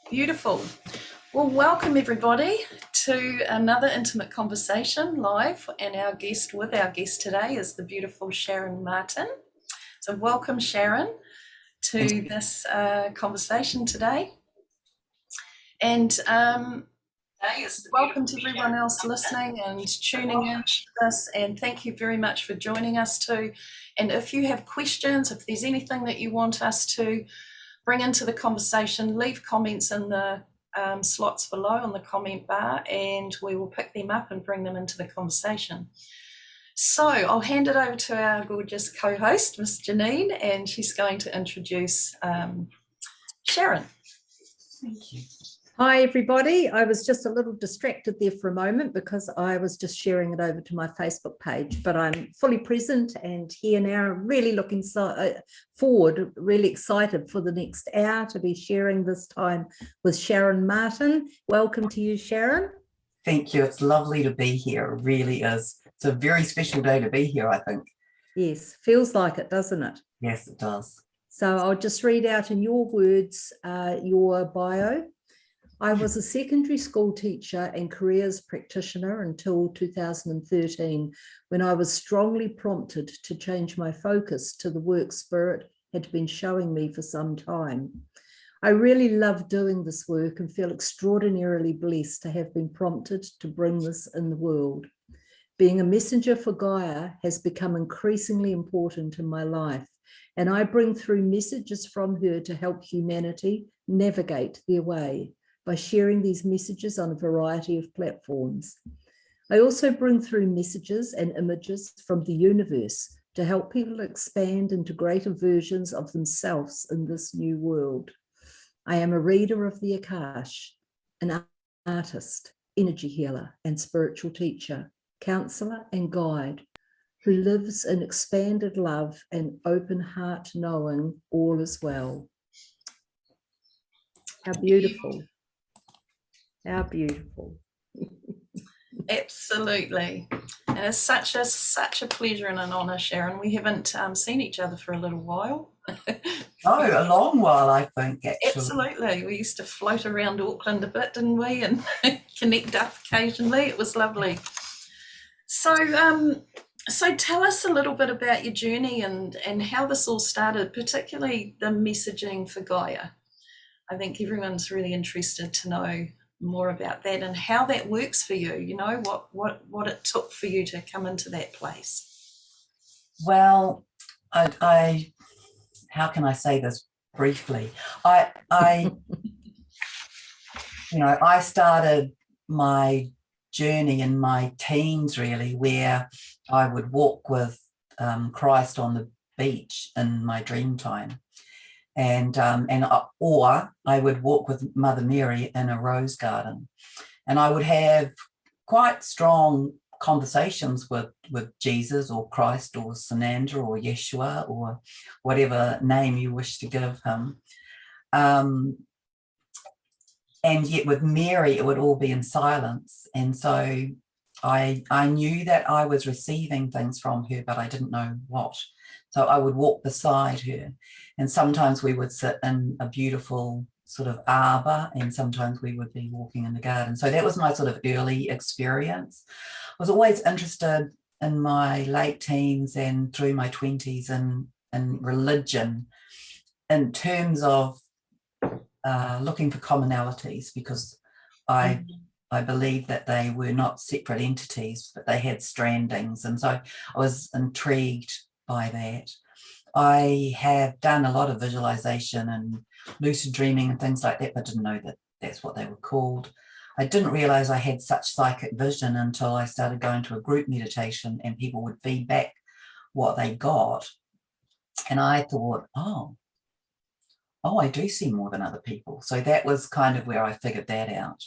Beautiful. Well, welcome everybody to another intimate conversation live, and our guest today is the beautiful Sharron Martin. So welcome, Sharron, to this conversation today. And welcome to everyone else listening and tuning in to this, and thank you very much for joining us too. And if you have questions, if there's anything that you want us to bring into the conversation, leave comments in the slots below on the comment bar, and we will pick them up and bring them into the conversation. So I'll hand it over to our gorgeous co-host, Miss Janine, and she's going to introduce Sharron. Thank you. Hi everybody. I was just a little distracted there for a moment because I was just sharing it over to my Facebook page, but I'm fully present and here now, really looking forward, really excited for the next hour to be sharing this time with Sharron Martin. Welcome to you, Sharron. Thank you. It's lovely to be here. It really is. It's a very special day to be here, I think. Yes, feels like it, doesn't it? Yes, it does. So I'll just read out in your words your bio. I was a secondary school teacher and careers practitioner until 2013, when I was strongly prompted to change my focus to the work Spirit had been showing me for some time. I really love doing this work and feel extraordinarily blessed to have been prompted to bring this in the world. Being a messenger for Gaia has become increasingly important in my life, and I bring through messages from her to help humanity navigate their way by sharing these messages on a variety of platforms. I also bring through messages and images from the universe to help people expand into greater versions of themselves in this new world. I am a reader of the Akash, an artist, energy healer, and spiritual teacher, counselor and guide, who lives in expanded love and open heart, knowing all is well. How beautiful. How beautiful. Absolutely. And it's such a pleasure and an honour, Sharron. We haven't seen each other for a little while. Oh, a long while, I think, actually. Absolutely. We used to float around Auckland a bit, didn't we? And connect up occasionally. It was lovely. So tell us a little bit about your journey and how this all started, particularly the messaging for Gaia. I think everyone's really interested to know more about that and how that works for you, you know, what it took for you to come into that place. Well, I how can I say this briefly? I you know, I started my journey in my teens, really, where I would walk with Christ on the beach in my dream time. Or I would walk with Mother Mary in a rose garden, and I would have quite strong conversations with Jesus or Christ or Sananda or Yeshua or whatever name you wish to give him. And yet with Mary, it would all be in silence. And so I knew that I was receiving things from her, but I didn't know what. So I would walk beside her, and sometimes we would sit in a beautiful sort of arbor, and sometimes we would be walking in the garden. So that was my sort of early experience. I was always interested in my late teens and through my 20s in religion in terms of looking for commonalities, because I believed that they were not separate entities, but they had strandings. And so I was intrigued by that. I have done a lot of visualization and lucid dreaming and things like that, but didn't know that that's what they were called. I didn't realize I had such psychic vision until I started going to a group meditation and people would feed back what they got. And I thought, oh, I do see more than other people. So that was kind of where I figured that out.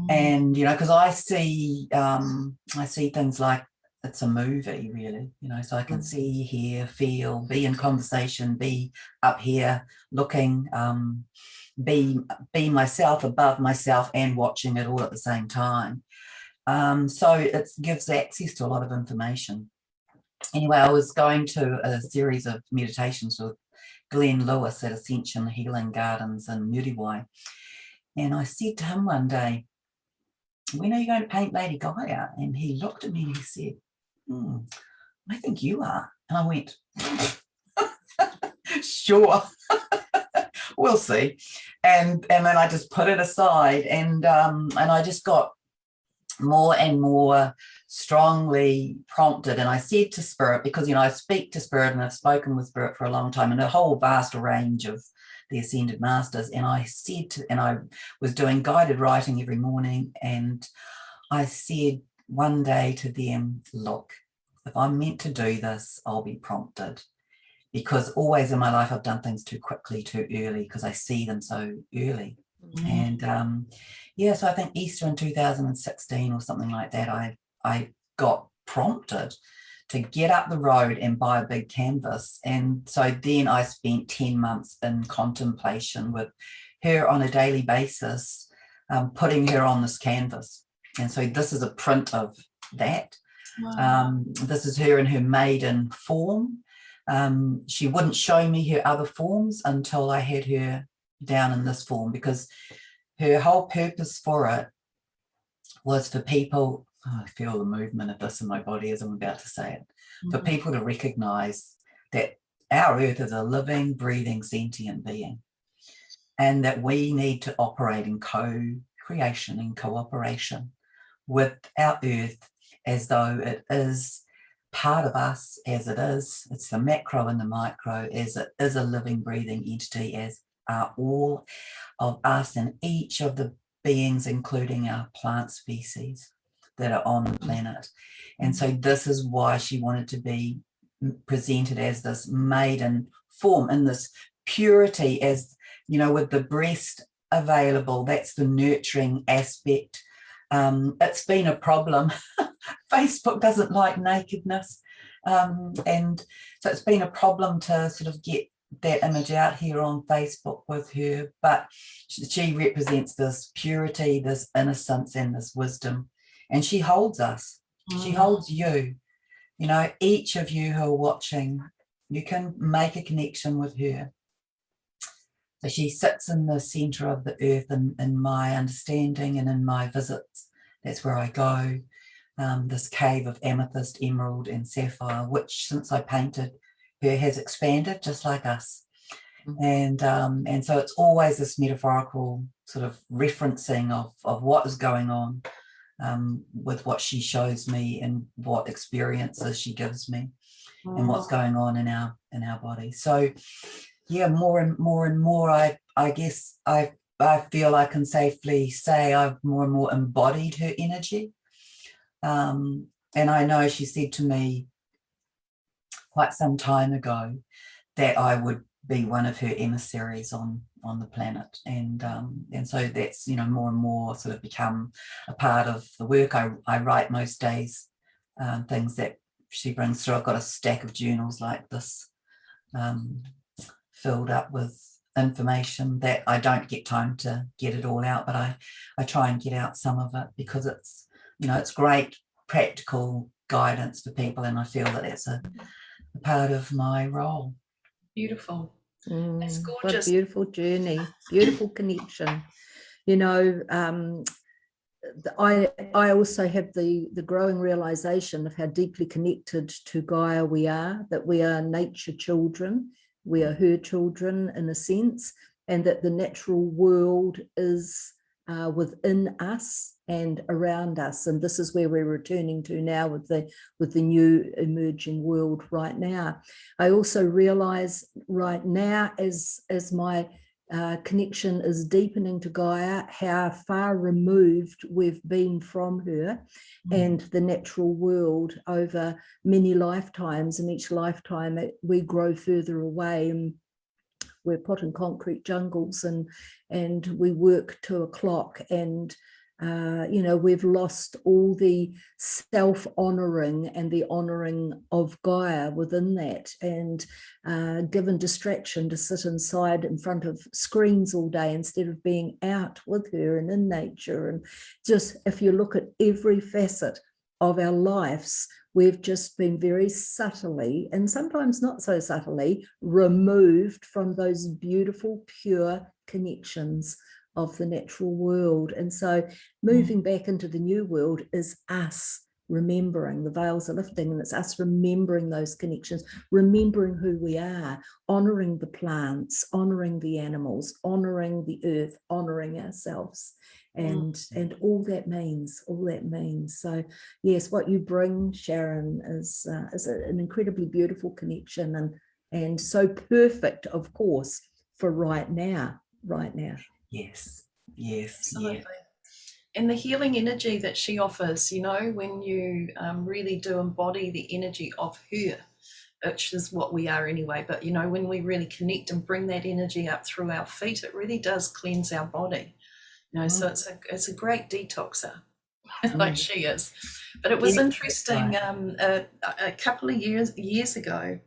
And, you know, because I see things like it's a movie, really, you know, so I can see, hear, feel, be in conversation, be up here looking, be myself, above myself, and watching it all at the same time. So it gives access to a lot of information. Anyway, I was going to a series of meditations with Glenn Lewis at Ascension Healing Gardens in Muriwai, and I said to him one day, when are you going to paint Lady Gaia? And he looked at me and he said, I think you are. And I went, sure, we'll see. And then I just put it aside, and I just got more and more strongly prompted. And I said to Spirit, because, you know, I speak to Spirit and I've spoken with Spirit for a long time, and a whole vast range of the Ascended Masters. And I said and I was doing guided writing every morning, and I said one day to them, look, if I'm meant to do this, I'll be prompted, because always in my life I've done things too quickly, too early, because I see them so early. And so I think Easter in 2016 or something like that, I got prompted to get up the road and buy a big canvas. And so then I spent 10 months in contemplation with her on a daily basis, putting her on this canvas. And so this is a print of that. Wow. This is her in her maiden form. She wouldn't show me her other forms until I had her down in this form, because her whole purpose for it was for people, I feel the movement of this in my body as I'm about to say it, for people to recognize that our earth is a living, breathing, sentient being, and that we need to operate in co-creation and cooperation with our earth as though it is part of us, as it is. It's the macro and the micro, as it is a living, breathing entity, as are all of us and each of the beings, including our plant species that are on the planet. And so this is why she wanted to be presented as this maiden form, in this purity, as, you know, with the breast available. That's the nurturing aspect. It's been a problem. Facebook doesn't like nakedness. And so it's been a problem to sort of get that image out here on Facebook with her. But she represents this purity, this innocence, and this wisdom. And she holds us. She holds you. You know, each of you who are watching, you can make a connection with her. So she sits in the center of the earth in my understanding and in my visits. That's where I go. This cave of amethyst, emerald, and sapphire, which since I painted her has expanded just like us. And so it's always this metaphorical sort of referencing of what is going on with what she shows me and what experiences she gives me and what's going on in our body. So yeah, more and more, I guess I feel I can safely say I've more and more embodied her energy. And I know she said to me quite some time ago that I would be one of her emissaries on the planet. And so that's, you know, more and more sort of become a part of the work. I write most days, things that she brings through. I've got a stack of journals like this, filled up with information that I don't get time to get it all out, but I try and get out some of it, because it's, you know, it's great practical guidance for people, and I feel that that's a part of my role. Beautiful. That's gorgeous. What a beautiful journey, beautiful connection. You know, I also have the growing realization of how deeply connected to Gaia we are, that we are nature children, we are her children in a sense, and that the natural world is within us and around us. And this is where we're returning to now with the new emerging world right now. I also realize right now, as my connection is deepening to Gaia, how far removed we've been from her and the natural world over many lifetimes. And each lifetime we grow further away, and we're put in concrete jungles, and we work to a clock, and We've lost all the self-honoring and the honoring of Gaia within that, and given distraction to sit inside in front of screens all day instead of being out with her and in nature. And just, if you look at every facet of our lives, we've just been very subtly, and sometimes not so subtly, removed from those beautiful, pure connections of the natural world. And so moving back into the new world is us remembering, the veils are lifting, and it's us remembering those connections, remembering who we are, honoring the plants, honoring the animals, honoring the earth, honoring ourselves, and all that means. So yes, what you bring, Sharron, is an incredibly beautiful connection, and so perfect, of course, for right now. Yes. Absolutely. And the healing energy that she offers, when you really do embody the energy of her, which is what we are anyway, but when we really connect and bring that energy up through our feet, it really does cleanse our body. So it's a great detoxer, like she is. But it was interesting. A couple of years ago,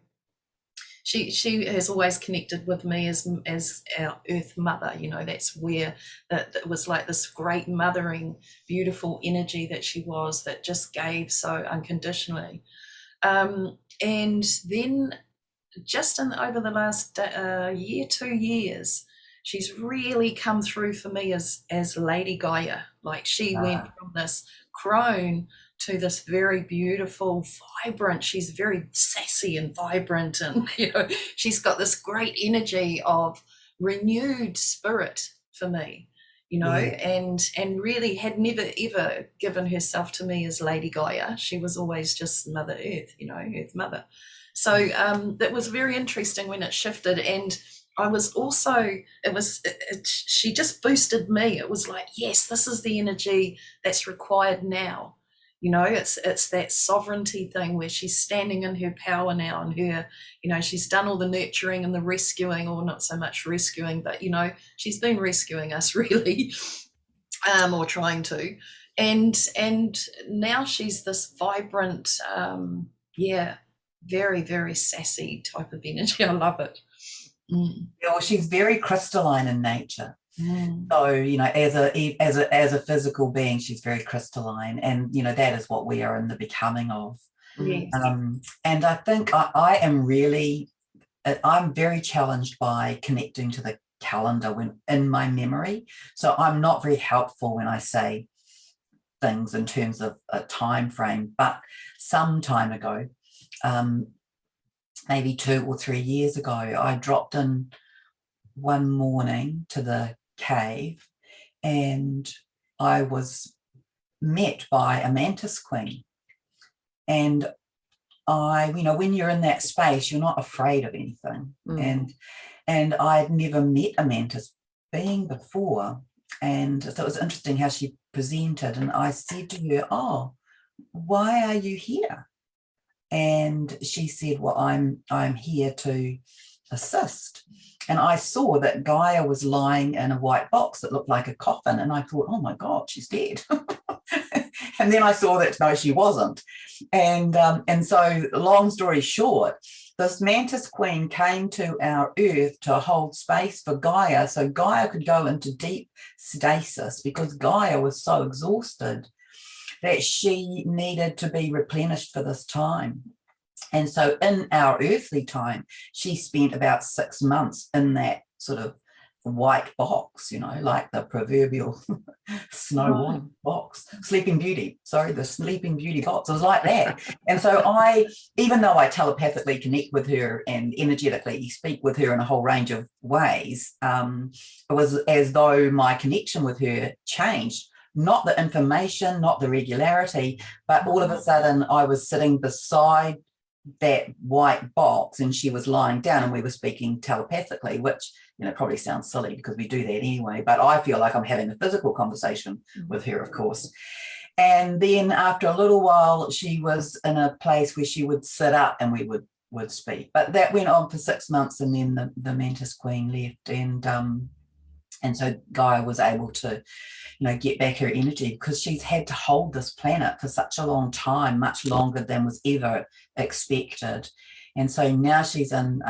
she has always connected with me as our earth mother. That's where that was like this great mothering, beautiful energy that she was, that just gave so unconditionally. And then just over the last year, 2 years, she's really come through for me as Lady Gaia. Like, she went from this crone to this very beautiful, vibrant, she's very sassy and vibrant, and she's got this great energy of renewed spirit for me, and really had never ever given herself to me as Lady Gaia. She was always just Mother Earth, Earth Mother. So that was very interesting when it shifted. And I was also, she just boosted me. It was like, yes, this is the energy that's required now. It's that sovereignty thing where she's standing in her power now, and her, she's done all the nurturing and the rescuing, or not so much rescuing, but, she's been rescuing us really, or trying to. And now she's this vibrant, very, very sassy type of energy. I love it. Yeah, well, she's very crystalline in nature. So, as a physical being, she's very crystalline, and that is what we are in the becoming of. Yes. And I think I am really, I'm very challenged by connecting to the calendar when in my memory. So I'm not very helpful when I say things in terms of a time frame. But some time ago, maybe 2 or 3 years ago, I dropped in one morning to the cave, and I was met by a mantis queen. And when you're in that space, you're not afraid of anything. And I'd never met a mantis being before. And so it was interesting how she presented. And I said to her, "Oh, why are you here?" And she said, "Well, I'm here to assist." And I saw that Gaia was lying in a white box that looked like a coffin. And I thought, oh my God, she's dead. And then I saw that, no, she wasn't. And so, long story short, this mantis queen came to our earth to hold space for Gaia, so Gaia could go into deep stasis, because Gaia was so exhausted that she needed to be replenished for this time. And so in our earthly time, she spent about 6 months in that sort of white box, like the proverbial Snow White box, Sleeping Beauty. Sorry, the Sleeping Beauty box. It was like that. And so even though I telepathically connect with her and energetically speak with her in a whole range of ways, it was as though my connection with her changed. Not the information, not the regularity, but all of a sudden I was sitting beside that white box and she was lying down and we were speaking telepathically, which probably sounds silly because we do that anyway, but I feel like I'm having a physical conversation with her, of course. And then after a little while, she was in a place where she would sit up and we would speak. But that went on for 6 months, and then the mantis queen left, And so Gaia was able to, get back her energy, because she's had to hold this planet for such a long time, much longer than was ever expected. And so now she's in,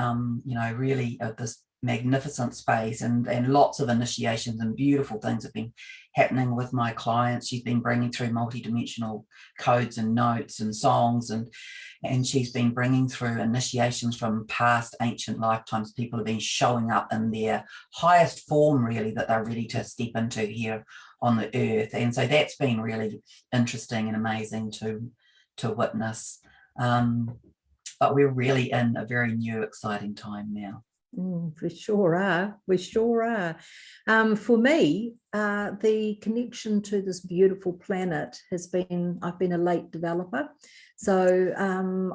really this magnificent space, and lots of initiations and beautiful things have been happening with my clients. She's been bringing through multidimensional codes and notes and songs, and she's been bringing through initiations from past ancient lifetimes. People have been showing up in their highest form, really, that they're ready to step into here on the earth. And so that's been really interesting and amazing to witness. But we're really in a very new, exciting time now. We sure are. We sure are. For me, the connection to this beautiful planet has been, I've been a late developer. So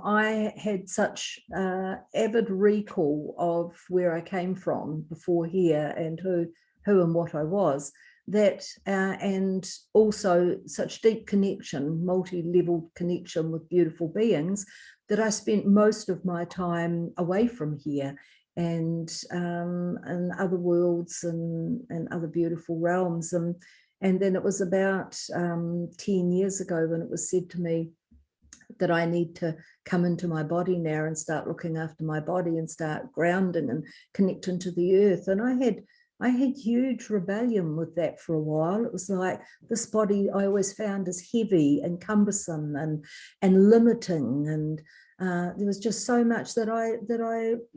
I had such avid recall of where I came from before here, and who and what I was, that and also such deep connection, multi-level connection with beautiful beings, that I spent most of my time away from here, and in other worlds and other beautiful realms. And then it was about 10 years ago when it was said to me that I need to come into my body now and start looking after my body and start grounding and connecting to the earth. And I had huge rebellion with that for a while. It was like, this body I always found as heavy and cumbersome and limiting, and there was just so much that I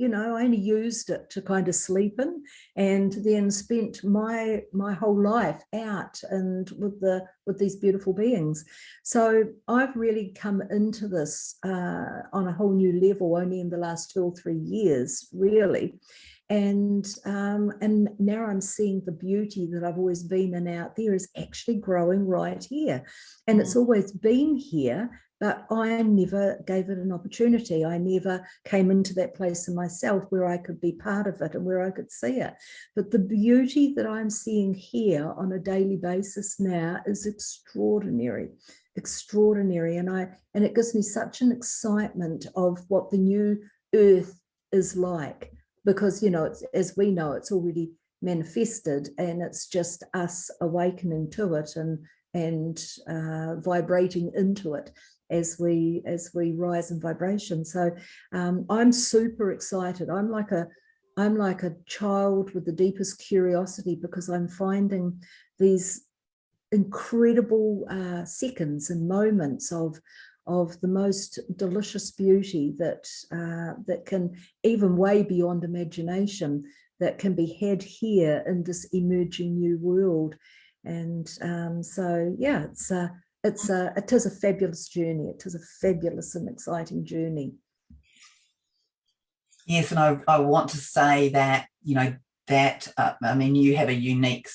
only used it to kind of sleep in, and then spent my whole life out and with these beautiful beings. So I've really come into this on a whole new level only in the last 2 or 3 years, really. And now I'm seeing the beauty that I've always been in out there is actually growing right here. And it's always been here, but I never gave it an opportunity. I never came into that place in myself where I could be part of it and where I could see it. But the beauty that I'm seeing here on a daily basis now is extraordinary. And it gives me such an excitement of what the new earth is like. Because, it's, as we know, it's already manifested, and it's just us awakening to it and vibrating into it as we rise in vibration. So I'm super excited. I'm like a child with the deepest curiosity, because I'm finding these incredible seconds and moments of the most delicious beauty that can, even way beyond imagination, that can be had here in this emerging new world. And so yeah, it is a fabulous journey. It is a fabulous and exciting journey. Yes, and I want to say that you have a unique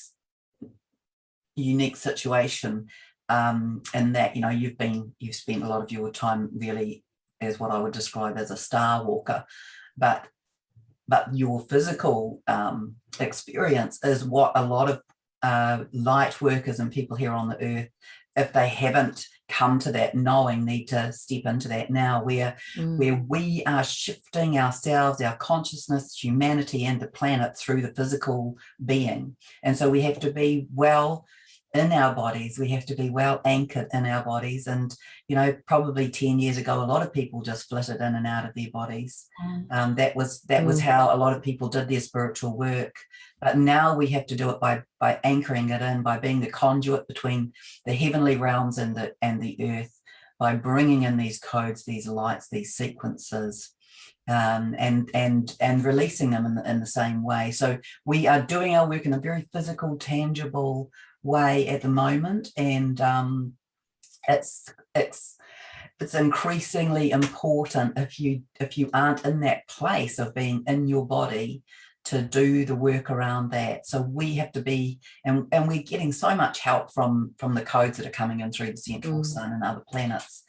situation. And that you've spent a lot of your time really as what I would describe as a star walker, but your physical experience is what a lot of light workers and people here on the earth, if they haven't come to that knowing, need to step into that now, where we are shifting ourselves, our consciousness, humanity, and the planet through the physical being. And so we have to be well in our bodies, we have to be well anchored in our bodies. And probably 10 years ago, a lot of people just flitted in and out of their bodies. That was how a lot of people did their spiritual work. But now we have to do it by anchoring it in, by being the conduit between the heavenly realms and the earth, by bringing in these codes, these lights, these sequences, and releasing them in the same way. So we are doing our work in a very physical, tangible way at the moment, and it's increasingly important, if you aren't in that place of being in your body, to do the work around that. So we have to be, and we're getting so much help from the codes that are coming in through the central sun and other planets.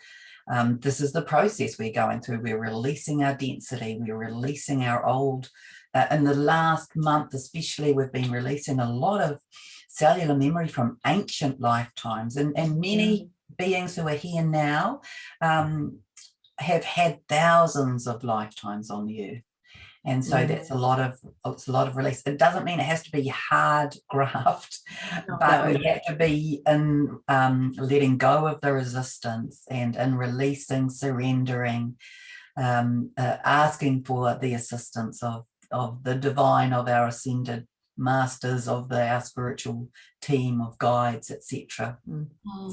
This is the process we're going through. We're releasing our density, we're releasing our old, in the last month especially, we've been releasing a lot of cellular memory from ancient lifetimes, and many beings who are here now have had thousands of lifetimes on the earth. And so that's it's a lot of release. It doesn't mean it has to be hard graft, but we have to be in letting go of the resistance and in releasing, surrendering, asking for the assistance of the divine, of our ascended masters, of our spiritual team of guides, etc.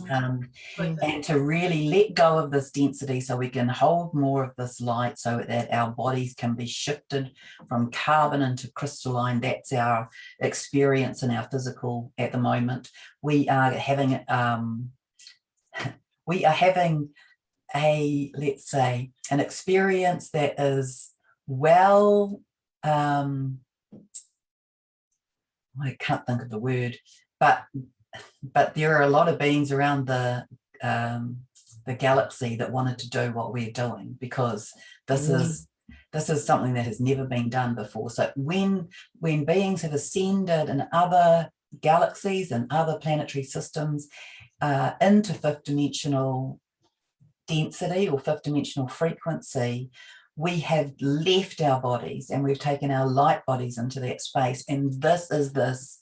And to really let go of this density so we can hold more of this light, so that our bodies can be shifted from carbon into crystalline. That's our experience in our physical at the moment. We are having a, let's say, an experience that is well, I can't think of the word, but there are a lot of beings around the galaxy that wanted to do what we're doing, because this is something that has never been done before. So when beings have ascended in other galaxies and other planetary systems into fifth dimensional density or fifth dimensional frequency, we have left our bodies and we've taken our light bodies into that space. And this is this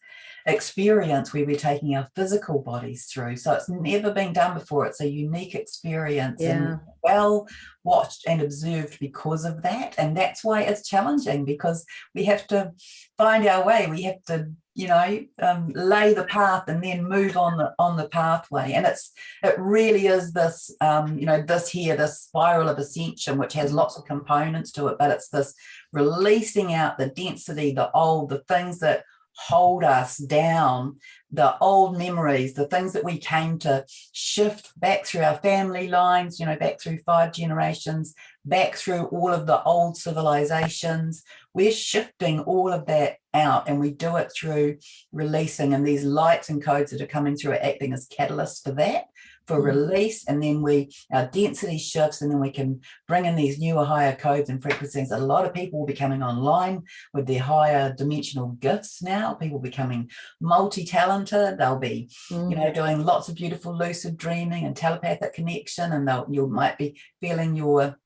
experience where we're taking our physical bodies through. So it's never been done before. It's a unique experience, and well watched and observed because of that. And that's why it's challenging, because we have to find our way. We have to, lay the path and then move on the pathway. And it really is this, this spiral of ascension, which has lots of components to it, but it's this releasing out the density, the things that hold us down, the old memories, the things that we came to shift back through our family lines, back through 5 generations, back through all of the old civilizations. We're shifting all of that out, and we do it through releasing, and these lights and codes that are coming through are acting as catalysts for that, for release. And then our density shifts, and then we can bring in these newer, higher codes and frequencies. A lot of people will be coming online with their higher dimensional gifts now. People becoming multi-talented. They'll be, doing lots of beautiful lucid dreaming and telepathic connection, and you might be feeling your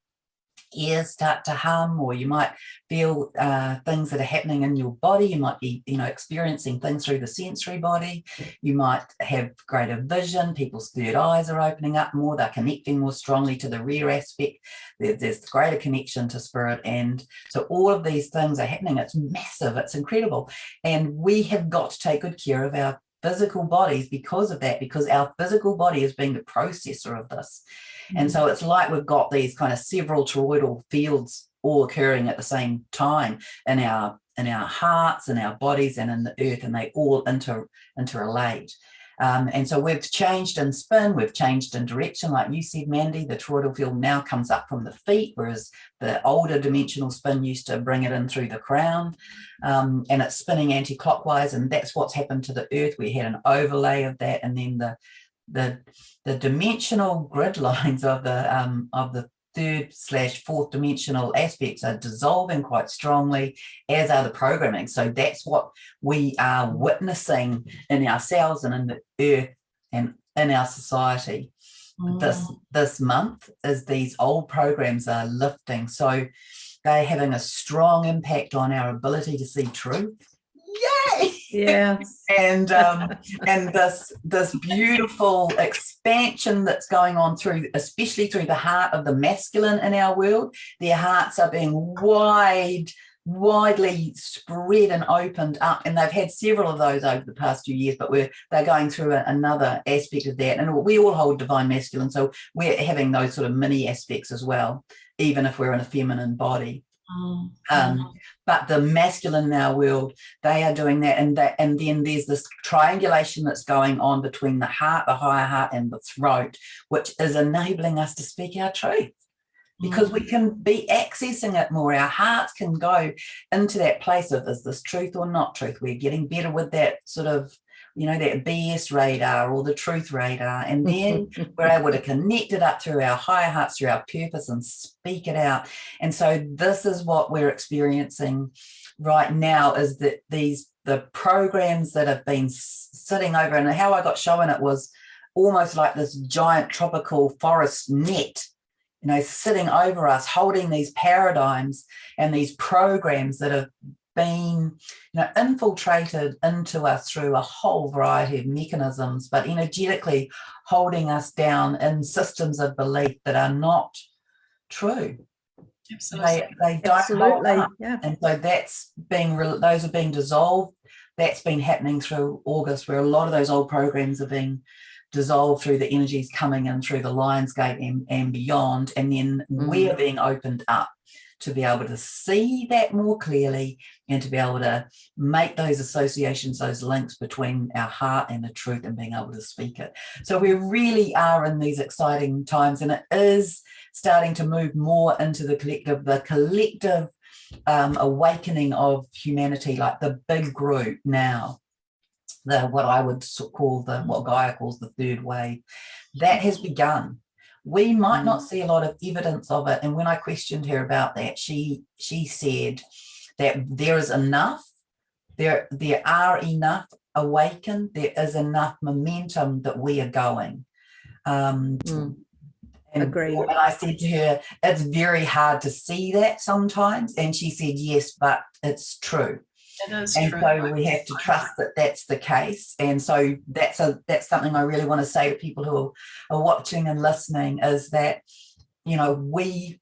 ears start to hum, or you might feel things that are happening in your body. You might be experiencing things through the sensory body. You might have greater vision. People's third eyes are opening up more. They're connecting more strongly to the rear aspect. There's greater connection to spirit. And so all of these things are happening. It's massive. It's incredible. And we have got to take good care of our physical bodies because of that, because our physical body is being the processor of this. And so it's like we've got these kind of several toroidal fields all occurring at the same time in our hearts and our bodies and in the earth, and they all interrelate. And so we've changed in spin, we've changed in direction. Like you said, Mandy, the toroidal field now comes up from the feet, whereas the older dimensional spin used to bring it in through the crown. And it's spinning anti-clockwise, and that's what's happened to the earth. We had an overlay of that, and then the dimensional grid lines of the 3rd/4th dimensional aspects are dissolving quite strongly, as are the programming. So that's what we are witnessing in ourselves and in the earth and in our society. This month, is these old programs are lifting. So they're having a strong impact on our ability to see truth. Yay! Yeah. And this beautiful expansion that's going on through, especially through the heart of the masculine in our world. Their hearts are being widely spread and opened up, and they've had several of those over the past few years, but they're going through another aspect of that. And we all hold divine masculine, so we're having those sort of mini aspects as well, even if we're in a feminine body. But the masculine in our world, they are doing that, and then there's this triangulation that's going on between the heart, the higher heart, and the throat, which is enabling us to speak our truth, because we can be accessing it more. Our hearts can go into that place of, is this truth or not truth? We're getting better with that sort of, that BS radar or the truth radar. And then we're able to connect it up through our higher hearts, through our purpose, and speak it out. And so this is what we're experiencing right now, is that the programs that have been sitting over, and how I got shown it was almost like this giant tropical forest net sitting over us, holding these paradigms and these programs that have been infiltrated into us through a whole variety of mechanisms, but energetically holding us down in systems of belief that are not true. Absolutely. They don't hold up. Yeah. And so those are being dissolved. That's been happening through August, where a lot of those old programs are being dissolved through the energies coming in through the Lion's Gate and beyond. And then we're being opened up to be able to see that more clearly and to be able to make those associations, those links between our heart and the truth, and being able to speak it. So we really are in these exciting times, and it is starting to move more into the collective awakening of humanity, like the big group now. What I would call what Gaia calls the third wave, that has begun. We might not see a lot of evidence of it. And when I questioned her about that, she said that there is enough, there are enough awakened, there is enough momentum that we are going. Agree. And I said to her, it's very hard to see that sometimes. And she said, yes, but it's true. It is and true. So we have to trust that that's the case. And so that's something I really want to say to people who are watching and listening, is that, we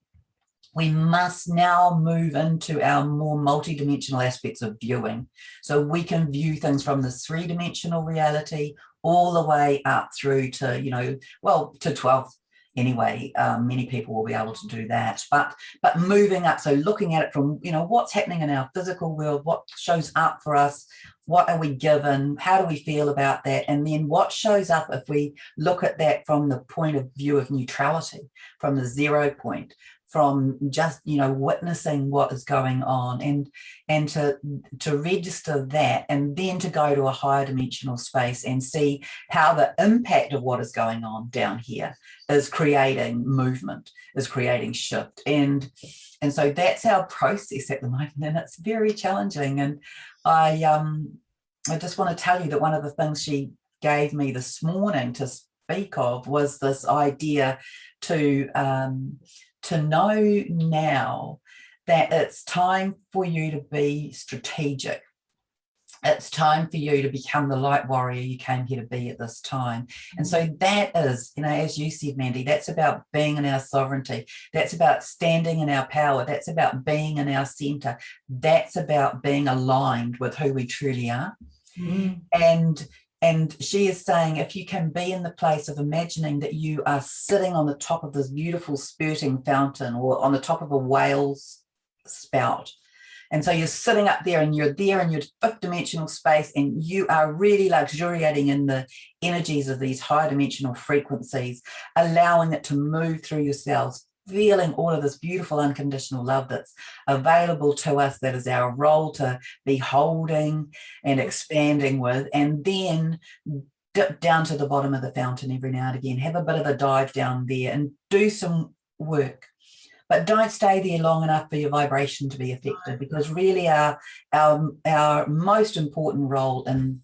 must now move into our more multidimensional aspects of viewing. So we can view things from this 3-dimensional reality all the way up through to, to 12th. Anyway, many people will be able to do that, but moving up, so looking at it from, what's happening in our physical world, what shows up for us, what are we given, how do we feel about that, and then what shows up if we look at that from the point of view of neutrality, from the 0 point, from just witnessing what is going on, and to register that, and then to go to a higher dimensional space and see how the impact of what is going on down here is creating movement, is creating shift, and so that's our process at the moment, and it's very challenging. And I just want to tell you that one of the things she gave me this morning to speak of was this idea to know now that it's time for you to be strategic. It's time for you to become the light warrior you came here to be at this time. And so that is, as you said, Mandy, that's about being in our sovereignty. That's about standing in our power. That's about being in our center. That's about being aligned with who we truly are. And she is saying, if you can be in the place of imagining that you are sitting on the top of this beautiful spurting fountain, or on the top of a whale's spout. And so you're sitting up there, and you're there in your 5th dimensional space, and you are really luxuriating in the energies of these high dimensional frequencies, allowing it to move through your cells, feeling all of this beautiful unconditional love that's available to us, that is our role to be holding and expanding with, and then dip down to the bottom of the fountain every now and again, have a bit of a dive down there and do some work. But don't stay there long enough for your vibration to be affected, because really our most important role in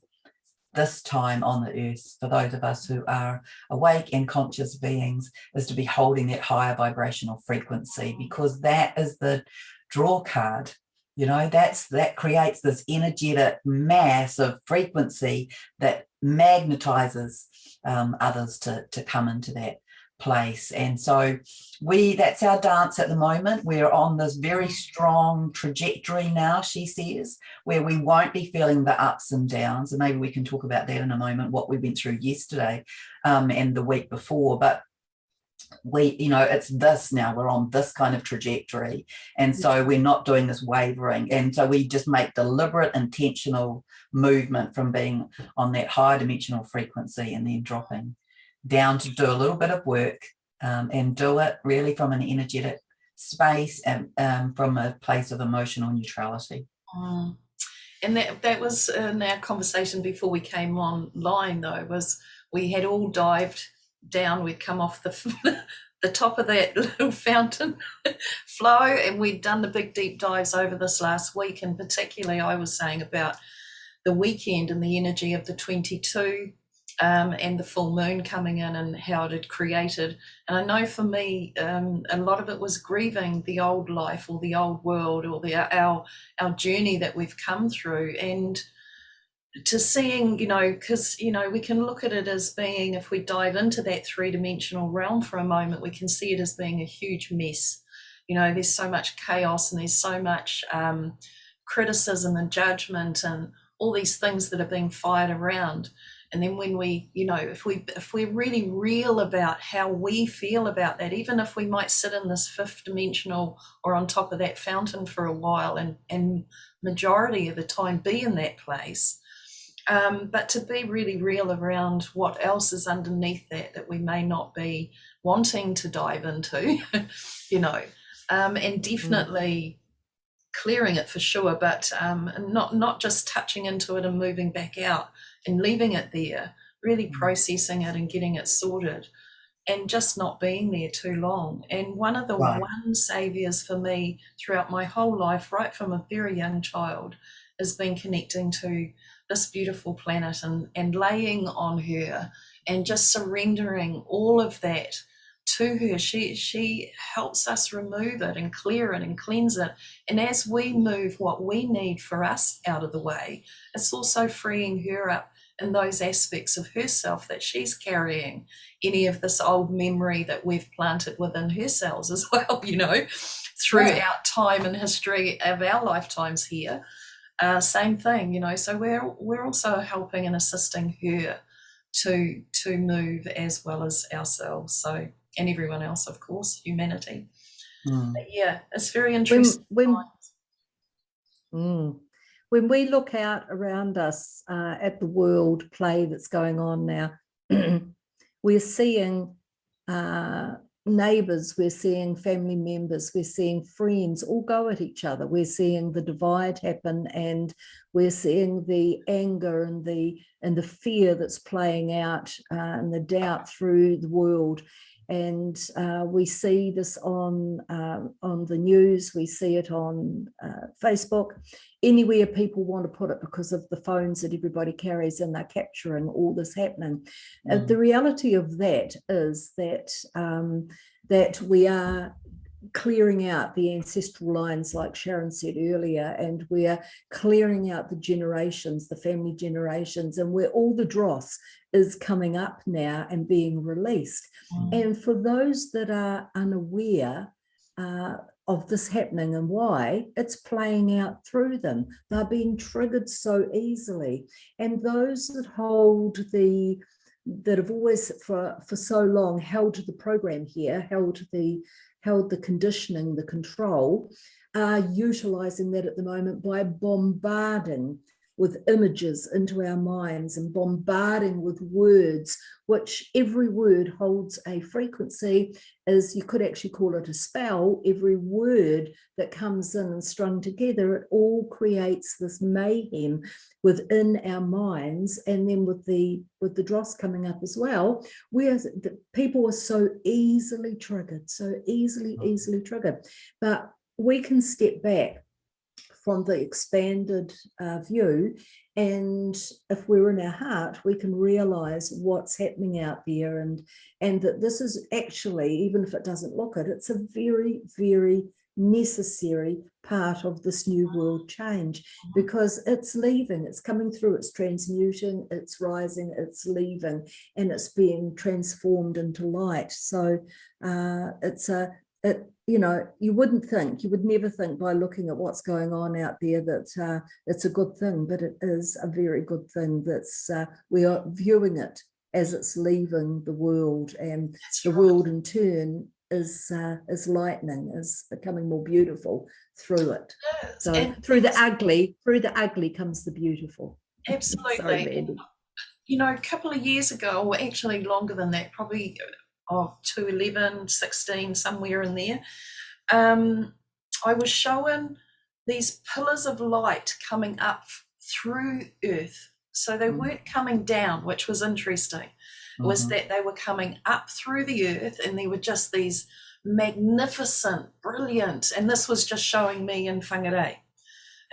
this time on the earth, for those of us who are awake and conscious beings, is to be holding that higher vibrational frequency, because that is the draw card. That creates this energetic mass of frequency that magnetizes others to come into that place. And so that's our dance at the moment. We're on this very strong trajectory now, she says, where we won't be feeling the ups and downs, and maybe we can talk about that in a moment, what we went through yesterday and the week before. But it's this now, we're on this kind of trajectory, and so we're not doing this wavering, and so we just make deliberate, intentional movement from being on that higher dimensional frequency and then dropping down to do a little bit of work, and do it really from an energetic space and from a place of emotional neutrality. And that was in our conversation before we came online, though, was we had all dived down, we'd come off the top of that little fountain flow, and we'd done the big deep dives over this last week. And particularly I was saying about the weekend and the energy of the 22 and the full moon coming in and how it had created. And I know for me, a lot of it was grieving the old life or the old world or our journey that we've come through, and to seeing, because, we can look at it as being, if we dive into that three-dimensional realm for a moment, we can see it as being a huge mess. There's so much chaos and there's so much criticism and judgment and all these things that are being fired around. And then when we, if we're really real about how we feel about that, even if we might sit in this fifth dimensional or on top of that fountain for a while and majority of the time be in that place, but to be really real around what else is underneath that we may not be wanting to dive into, and definitely clearing it for sure, but not just touching into it and moving back out and leaving it there, really processing it and getting it sorted and just not being there too long. And one of the one saviors for me throughout my whole life, right from a very young child, has been connecting to this beautiful planet and laying on her and just surrendering all of that to her. She helps us remove it and clear it and cleanse it. And as we move what we need for us out of the way, it's also freeing her up in those aspects of herself that she's carrying, any of this old memory that we've planted within her cells as well, throughout time and history of our lifetimes here. Same thing, so we're also helping and assisting her to move as well as ourselves, so, and everyone else, of course, humanity. But yeah, it's very interesting. When we look out around us at the world play that's going on now, we're seeing neighbours, we're seeing family members, we're seeing friends all go at each other. We're seeing the divide happen, and we're seeing the anger and the fear that's playing out and the doubt through the world. And we see this on the news, we see it on Facebook, anywhere people want to put it, because of the phones that everybody carries and they're capturing all this happening. The reality of that is that that we are clearing out the ancestral lines, like Sharron said earlier, and we're clearing out the generations, the family generations, and where all the dross is coming up now and being released. And for those that are unaware of this happening and why, it's playing out through them. They're being triggered so easily. And those that that have always for so long held the program here, held the conditioning, the control, are utilizing that at the moment by bombarding with images into our minds and bombarding with words, which every word holds a frequency, as you could actually call it a spell. Every word that comes in and strung together, it all creates this mayhem within our minds. And then with the dross coming up as well, where people are so easily triggered, so easily triggered. But we can step back from the expanded view, and if we're in our heart, we can realize what's happening out there, and that this is actually, even if it doesn't look it, it's a very, very necessary part of this new world change, because it's leaving, it's coming through, it's transmuting, it's rising, it's leaving, and it's being transformed into light. So you would never think by looking at what's going on out there that it's a good thing, but it is a very good thing. That's we are viewing it as it's leaving the world, and the world in turn is lightening, is becoming more beautiful through it. So through the ugly comes the beautiful. Absolutely. Sorry, Mandy. A couple of years ago, or actually longer than that, probably 2011, 16, somewhere in there, I was showing these pillars of light coming up through Earth. So they weren't coming down, which was interesting. Was that they were coming up through the Earth, and there were just these magnificent, brilliant, and this was just showing me in Whangarei.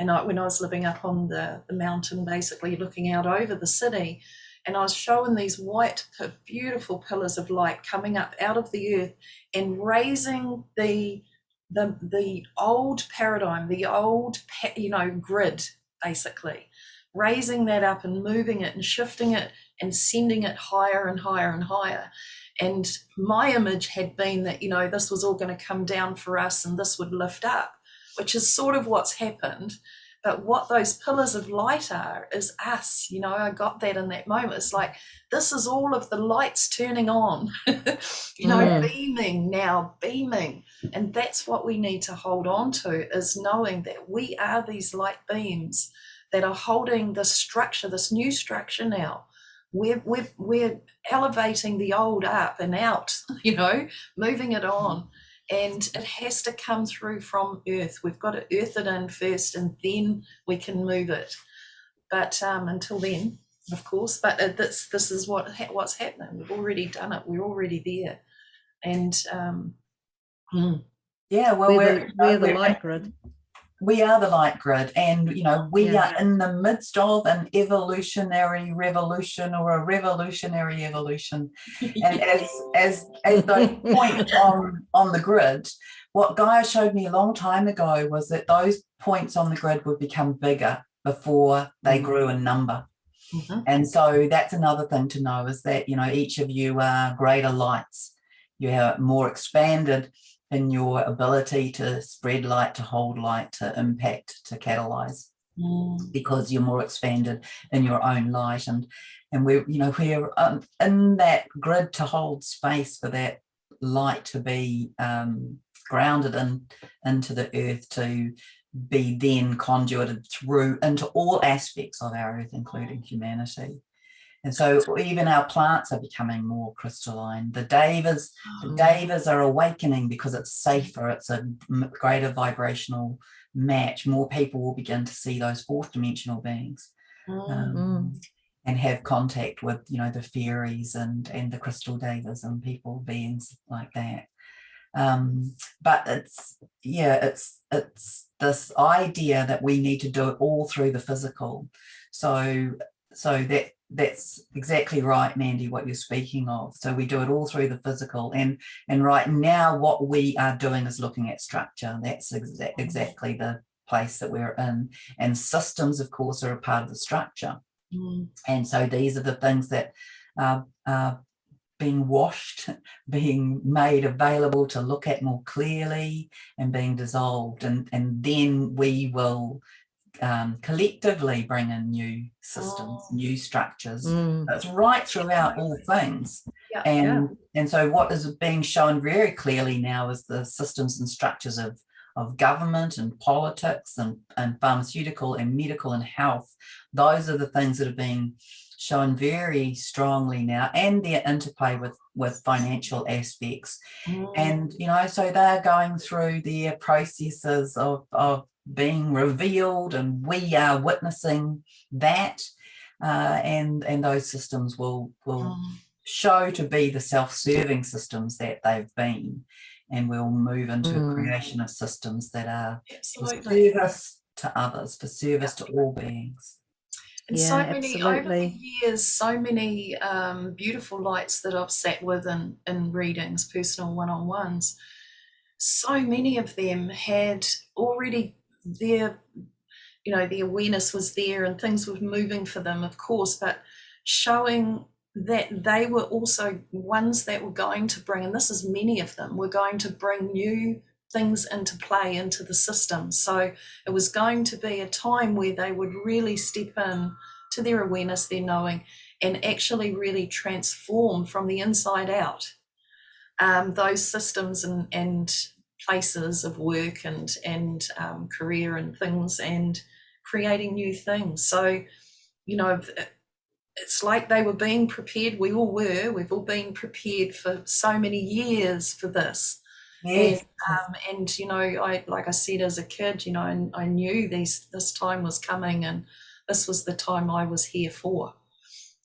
And when I was living up on the mountain, basically looking out over the city, and I was shown these white, beautiful pillars of light coming up out of the earth and raising the old paradigm, the old, grid, basically, raising that up and moving it and shifting it and sending it higher and higher and higher. And my image had been that, this was all going to come down for us and this would lift up, which is sort of what's happened. But what those pillars of light are is us. I got that in that moment. It's like, this is all of the lights turning on, beaming now, beaming. And that's what we need to hold on to, is knowing that we are these light beams that are holding this structure, this new structure now. We're elevating the old up and out, moving it on. And it has to come through from earth. We've got to earth it in first, and then we can move it. But until then, of course, but this is what's happening. We've already done it. We're already there. And yeah, well, we're the light grid. We are the light grid, and we are in the midst of an evolutionary revolution, or a revolutionary evolution. And as those points on the grid, what Gaia showed me a long time ago was that those points on the grid would become bigger before they grew in number. Mm-hmm. And so that's another thing to know, is that each of you are greater lights. You are more expanded in your ability to spread light, to hold light, to impact, to catalyze, because you're more expanded in your own light. And we're in that grid to hold space for that light to be grounded into the earth, to be then conjured through into all aspects of our earth, including humanity. And so even our plants are becoming more crystalline. The devas are awakening because it's safer. It's a greater vibrational match. More people will begin to see those fourth dimensional beings and have contact with, the fairies and the crystal devas and people, beings like that. But it's this idea that we need to do it all through the physical. So that's exactly right, Mandy, what you're speaking of. So we do it all through the physical, and right now what we are doing is looking at structure. That's exactly the place that we're in, and systems, of course, are a part of the structure. And so these are the things that are being washed, being made available to look at more clearly, and being dissolved, and then we will collectively bring in new systems, new structures. That's right throughout all things. And so what is being shown very clearly now is the systems and structures of government and politics and pharmaceutical and medical and health. Those are the things that are being shown very strongly now, and their interplay with financial aspects. And so they're going through their processes of being revealed, and we are witnessing that, and those systems will show to be the self-serving systems that they've been, and we'll move into a creation of systems that are for service to others, for service to all beings. And so many, over the years, so many beautiful lights that I've sat with in readings, personal one-on-ones, so many of them had already the awareness was there and things were moving for them, of course, but showing that they were also ones that were going to bring, and this is many of them, were going to bring new things into play into the system. So it was going to be a time where they would really step in to their awareness, their knowing, and actually really transform from the inside out those systems and places of work and career and things, and creating new things. So, it's like they were being prepared. We all were. We've all been prepared for so many years for this. Yes. And I, like I said, as a kid, I knew this time was coming, and this was the time I was here for.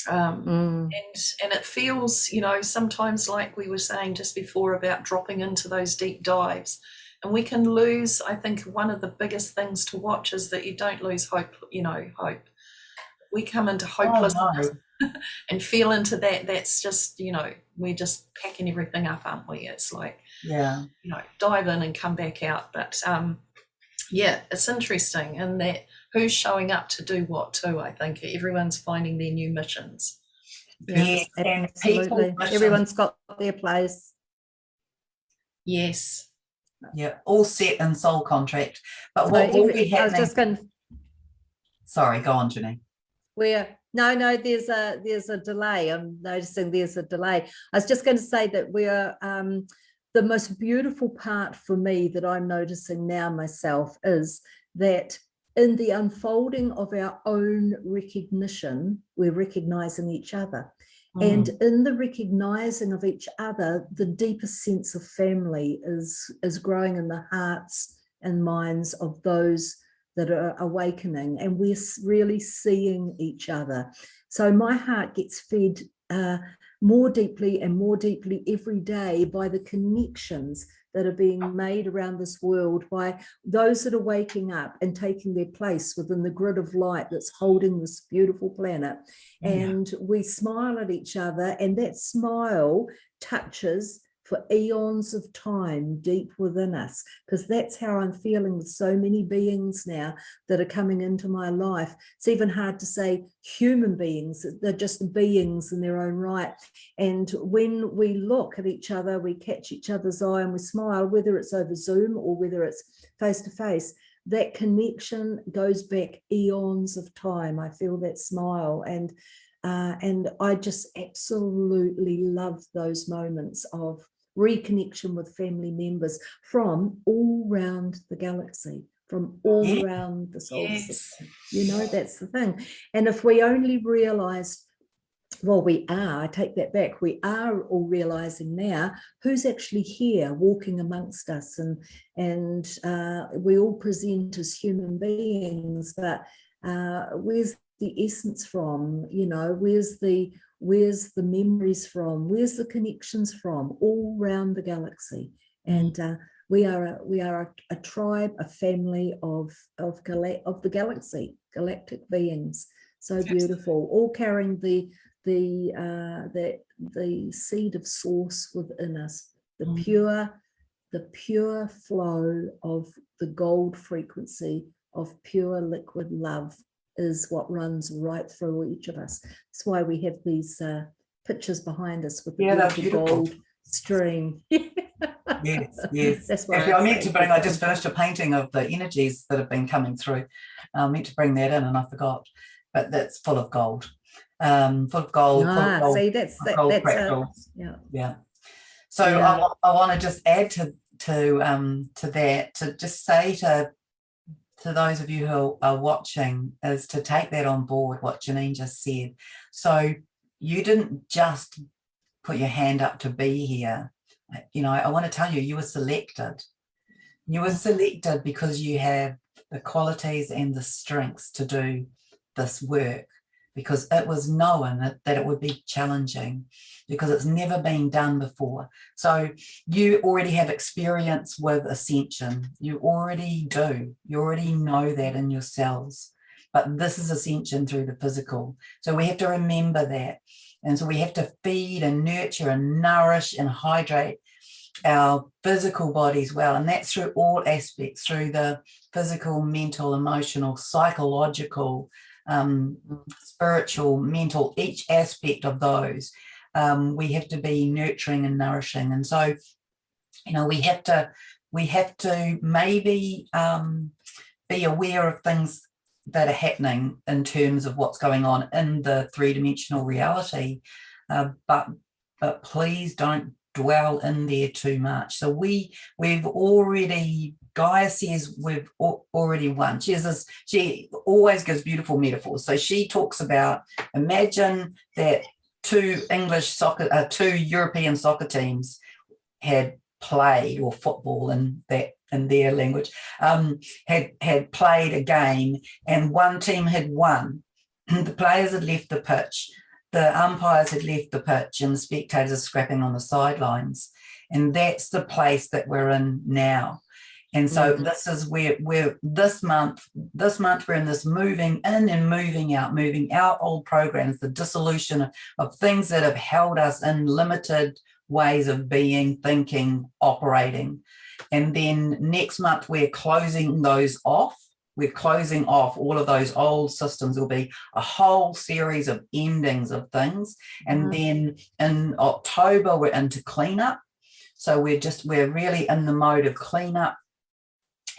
And it feels, sometimes, like we were saying just before, about dropping into those deep dives, and we can lose. I think one of the biggest things to watch is that you don't lose hope. Hope. We come into hopelessness. Oh, and feel into that. That's just, we're just packing everything up, aren't we? It's like, Yeah. Dive in and come back out. But yeah, it's interesting in that who's showing up to do what too. I think everyone's finding their new missions. Yes, and absolutely. people, Everyone's got their place. Yes. Yeah, all set in soul contract. But So what will be happening? I was just going. Sorry, go on, Jenny. No, there's a delay. I'm noticing there's a delay. I was just going to say that we're the most beautiful part for me that I'm noticing now myself is that in the unfolding of our own recognition, we're recognizing each other. And in the recognizing of each other, the deepest sense of family is growing in the hearts and minds of those that are awakening, and we're really seeing each other. So my heart gets fed more deeply and more deeply every day by the connections that are being made around this world by those that are waking up and taking their place within the grid of light that's holding this beautiful planet. And we smile at each other, and that smile touches for eons of time deep within us, because that's how I'm feeling with so many beings now that are coming into my life. It's even hard to say human beings, they're just beings in their own right. And when we look at each other, we catch each other's eye and we smile, whether it's over Zoom or whether it's face to face, that connection goes back eons of time. I feel that smile, and I just absolutely love those moments of reconnection with family members from all around the galaxy, from all around the solar system. That's the thing. And if we only realized, well, I take that back, we are all realizing now who's actually here walking amongst us, and we all present as human beings, but where's the essence from? Where's the memories from? Where's the connections from? All around the galaxy. And we are a tribe, a family of the galaxy, galactic beings. So beautiful, all carrying the seed of source within us, the pure flow of the gold frequency of pure liquid love is what runs right through each of us. That's why we have these pictures behind us with the gold stream. Yes. That's what Actually, I meant to bring, I just finished a painting of the energies that have been coming through. I meant to bring that in and I forgot, but that's full of gold. Full of gold. See, that's fractals. Yeah. So I want to just add to that, to just say to those of you who are watching, is to take that on board, what Janine just said. So you didn't just put your hand up to be here. I want to tell you, you were selected. You were selected because you have the qualities and the strengths to do this work, because it was known that it would be challenging, because it's never been done before. So you already have experience with Ascension. You already do. You already know that in your cells. But this is Ascension through the physical. So we have to remember that. And so we have to feed and nurture and nourish and hydrate our physical bodies well. And that's through all aspects, through the physical, mental, emotional, psychological, spiritual, mental, each aspect of those. We have to be nurturing and nourishing. And so, we have to maybe be aware of things that are happening in terms of what's going on in the three-dimensional reality, but please don't dwell in there too much. So we've already, Gaia says we've already won. She always gives beautiful metaphors. So she talks about, imagine that two European soccer teams had played, or football in their language, had played a game, and one team had won. The players had left the pitch, the umpires had left the pitch, and the spectators are scrapping on the sidelines. And that's the place that we're in now. And so this is where we're this month we're in this moving in and moving out old programs, the dissolution of things that have held us in limited ways of being, thinking, operating. And then next month we're closing those off. We're closing off all of those old systems. There'll be a whole series of endings of things. And then in October, we're into cleanup. So we're really in the mode of cleanup.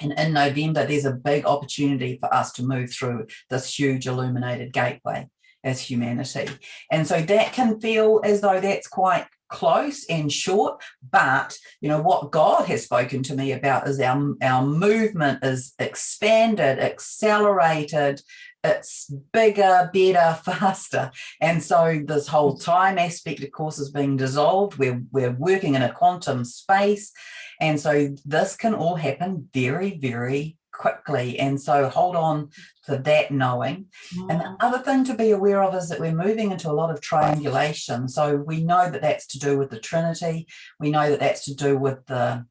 And in November, there's a big opportunity for us to move through this huge illuminated gateway as humanity. And so that can feel as though that's quite close and short, but you know what God has spoken to me about is our movement is expanded, accelerated, it's bigger, better, faster. And so this whole time aspect, of course, is being dissolved. We're working in a quantum space. And so this can all happen very, very quickly. And so hold on to that knowing. And the other thing to be aware of is that we're moving into a lot of triangulation. So we know that that's to do with the Trinity. We know that that's to do with the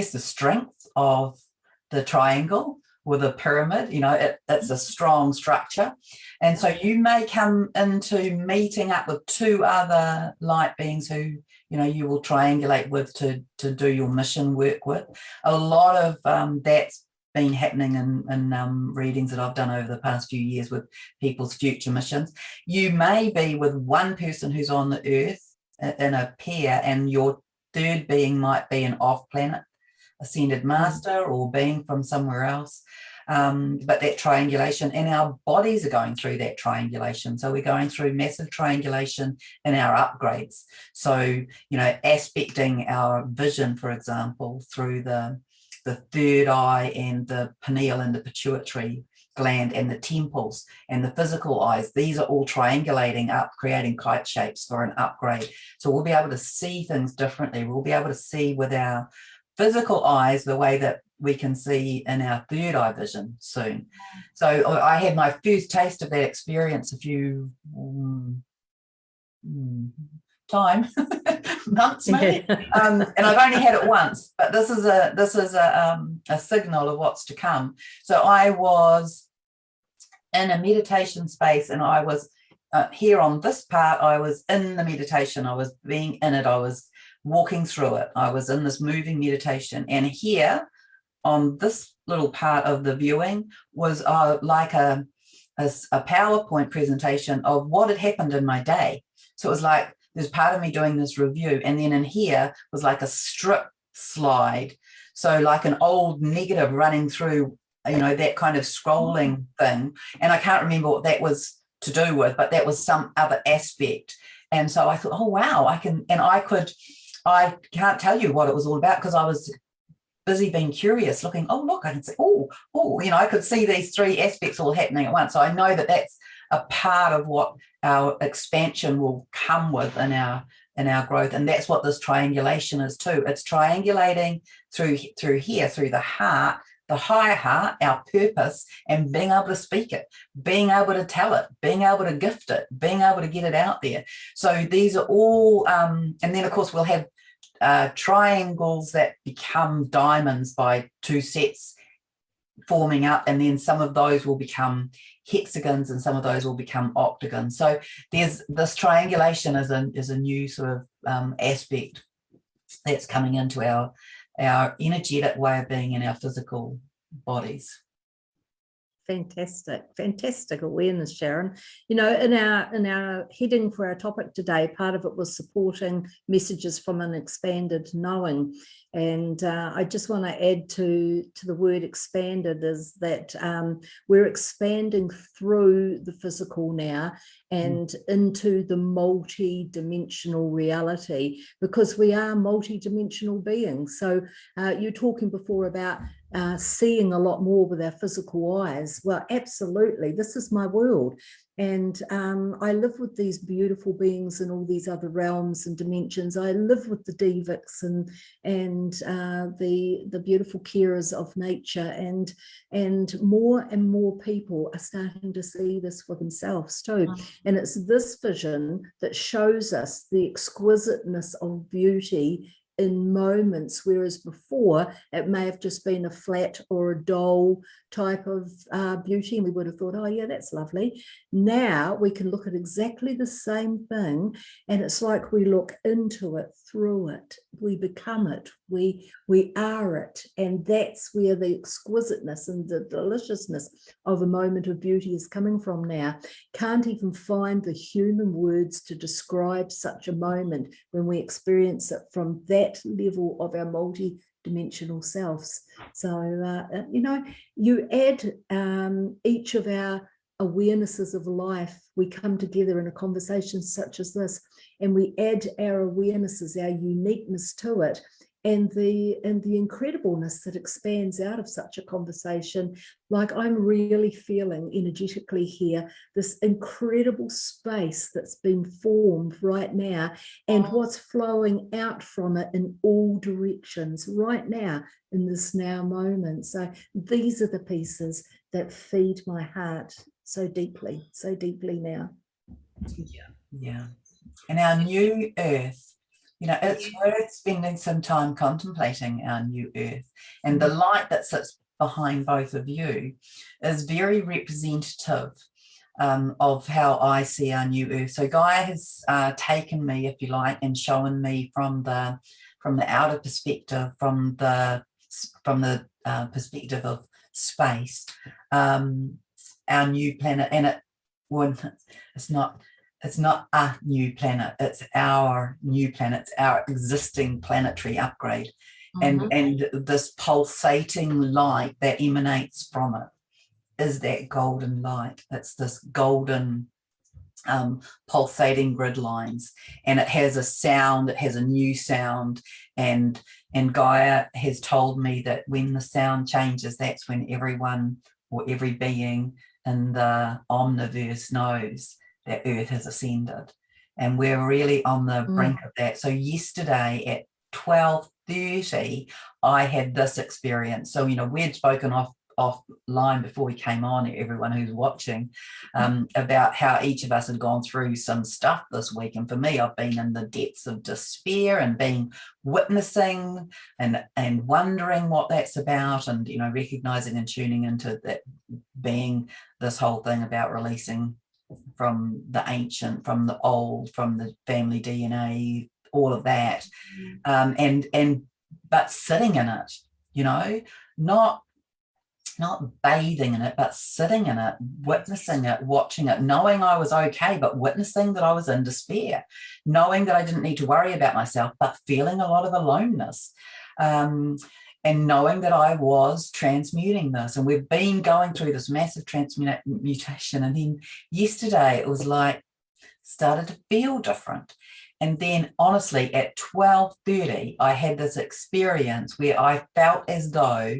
strength of the triangle or the pyramid. You know, it's a strong structure. And so you may come into meeting up with two other light beings who, you know, you will triangulate with to do your mission work with. A lot of that's been happening in readings that I've done over the past few years with people's future missions. You may be with one person who's on the earth in a pair, and your third being might be an off-planet ascended master or being from somewhere else. But that triangulation, and our bodies are going through that triangulation. So we're going through massive triangulation in our upgrades. So, you know, aspecting our vision, for example, through the third eye and the pineal and the pituitary gland and the temples and the physical eyes. These are all triangulating up, creating kite shapes for an upgrade. So we'll be able to see things differently. We'll be able to see with our physical eyes the way that we can see in our third eye vision soon. So I had my first taste of that experience a few months maybe, and I've only had it once, but this is a signal of what's to come. So I was in a meditation space, and I was here on this part, I was in the meditation, I was being in it, I was walking through it, I was in this moving meditation, and here on this little part of the viewing was like a PowerPoint presentation of what had happened in my day. So it was like there's part of me doing this review, and then in here was like a strip slide, so like an old negative running through, you know, that kind of scrolling thing, and I can't remember what that was to do with, but that was some other aspect. And so I thought, oh wow, I can't tell you what it was all about because I was busy being curious, looking, oh look, I can see, oh, you know, I could see these three aspects all happening at once. So I know that that's a part of what our expansion will come with in our growth, and that's what this triangulation is too. It's triangulating through here, through the heart, the higher heart, our purpose, and being able to speak it, being able to tell it, being able to gift it, being able to get it out there. So these are all, and then of course we'll have triangles that become diamonds by two sets forming up, and then some of those will become hexagons and some of those will become octagons. So there's this triangulation is a new sort of aspect that's coming into our energetic way of being in our physical bodies. Fantastic awareness, Sharron. You know, in our heading for our topic today, part of it was supporting messages from an expanded knowing, and I just want to add to the word expanded is that we're expanding through the physical now and into the multi-dimensional reality, because we are multi-dimensional beings. So you're talking before about seeing a lot more with our physical eyes. Well, absolutely, this is my world, and I live with these beautiful beings in all these other realms and dimensions. I live with the Divics and the beautiful carers of nature, and more people are starting to see this for themselves too. And it's this vision that shows us the exquisiteness of beauty in moments, whereas before it may have just been a flat or a dull type of beauty, and we would have thought, oh yeah, that's lovely. Now we can look at exactly the same thing, and it's like we look into it, through it, we become it, we are it, and that's where the exquisiteness and the deliciousness of a moment of beauty is coming from now. Can't even find the human words to describe such a moment when we experience it from that level of our multi-dimensional selves. So, you add each of our awarenesses of life, we come together in a conversation such as this, and we add our awarenesses, our uniqueness to it, and the incredibleness that expands out of such a conversation. Like, I'm really feeling energetically here this incredible space that's been formed right now, and what's flowing out from it in all directions right now in this now moment. So these are the pieces that feed my heart so deeply now. Yeah. And our new earth, it's worth spending some time contemplating our new earth. And the light that sits behind both of you is very representative of how I see our new earth. So Gaia has taken me, if you like, and shown me from the outer perspective, from the perspective of space, our new planet. And it's not a new planet, it's our new planet, it's our existing planetary upgrade. And this pulsating light that emanates from it is that golden light. It's this golden pulsating grid lines, and it has a sound, it has a new sound, and Gaia has told me that when the sound changes, that's when everyone or every being in the omniverse knows that Earth has ascended, and we're really on the brink of that. So yesterday at 12:30, I had this experience. So we'd spoken offline before we came on, everyone who's watching, about how each of us had gone through some stuff this week. And for me, I've been in the depths of despair and being witnessing and wondering what that's about, and recognizing and tuning into that being this whole thing about releasing from the ancient, from the old, from the family DNA, all of that, but sitting in it, not bathing in it, but sitting in it, witnessing it, watching it, knowing I was okay, but witnessing that I was in despair, knowing that I didn't need to worry about myself, but feeling a lot of aloneness. And knowing that I was transmuting this. And we've been going through this massive transmutation. And then yesterday it was like, started to feel different. And then honestly, at 12:30, I had this experience where I felt as though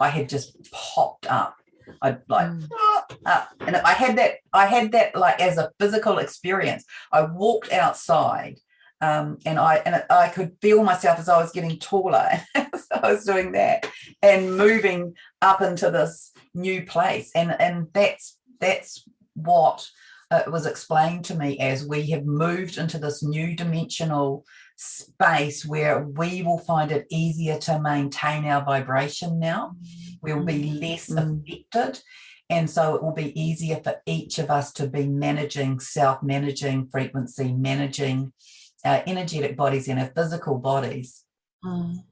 I had just popped up. I'd like up. And I had that like as a physical experience. I walked outside. And I could feel myself as I was getting taller. So I was doing that and moving up into this new place. And that's what it was explained to me as we have moved into this new dimensional space where we will find it easier to maintain our vibration now. We'll be less affected. And so it will be easier for each of us to be managing, self-managing frequency, managing our energetic bodies and our physical bodies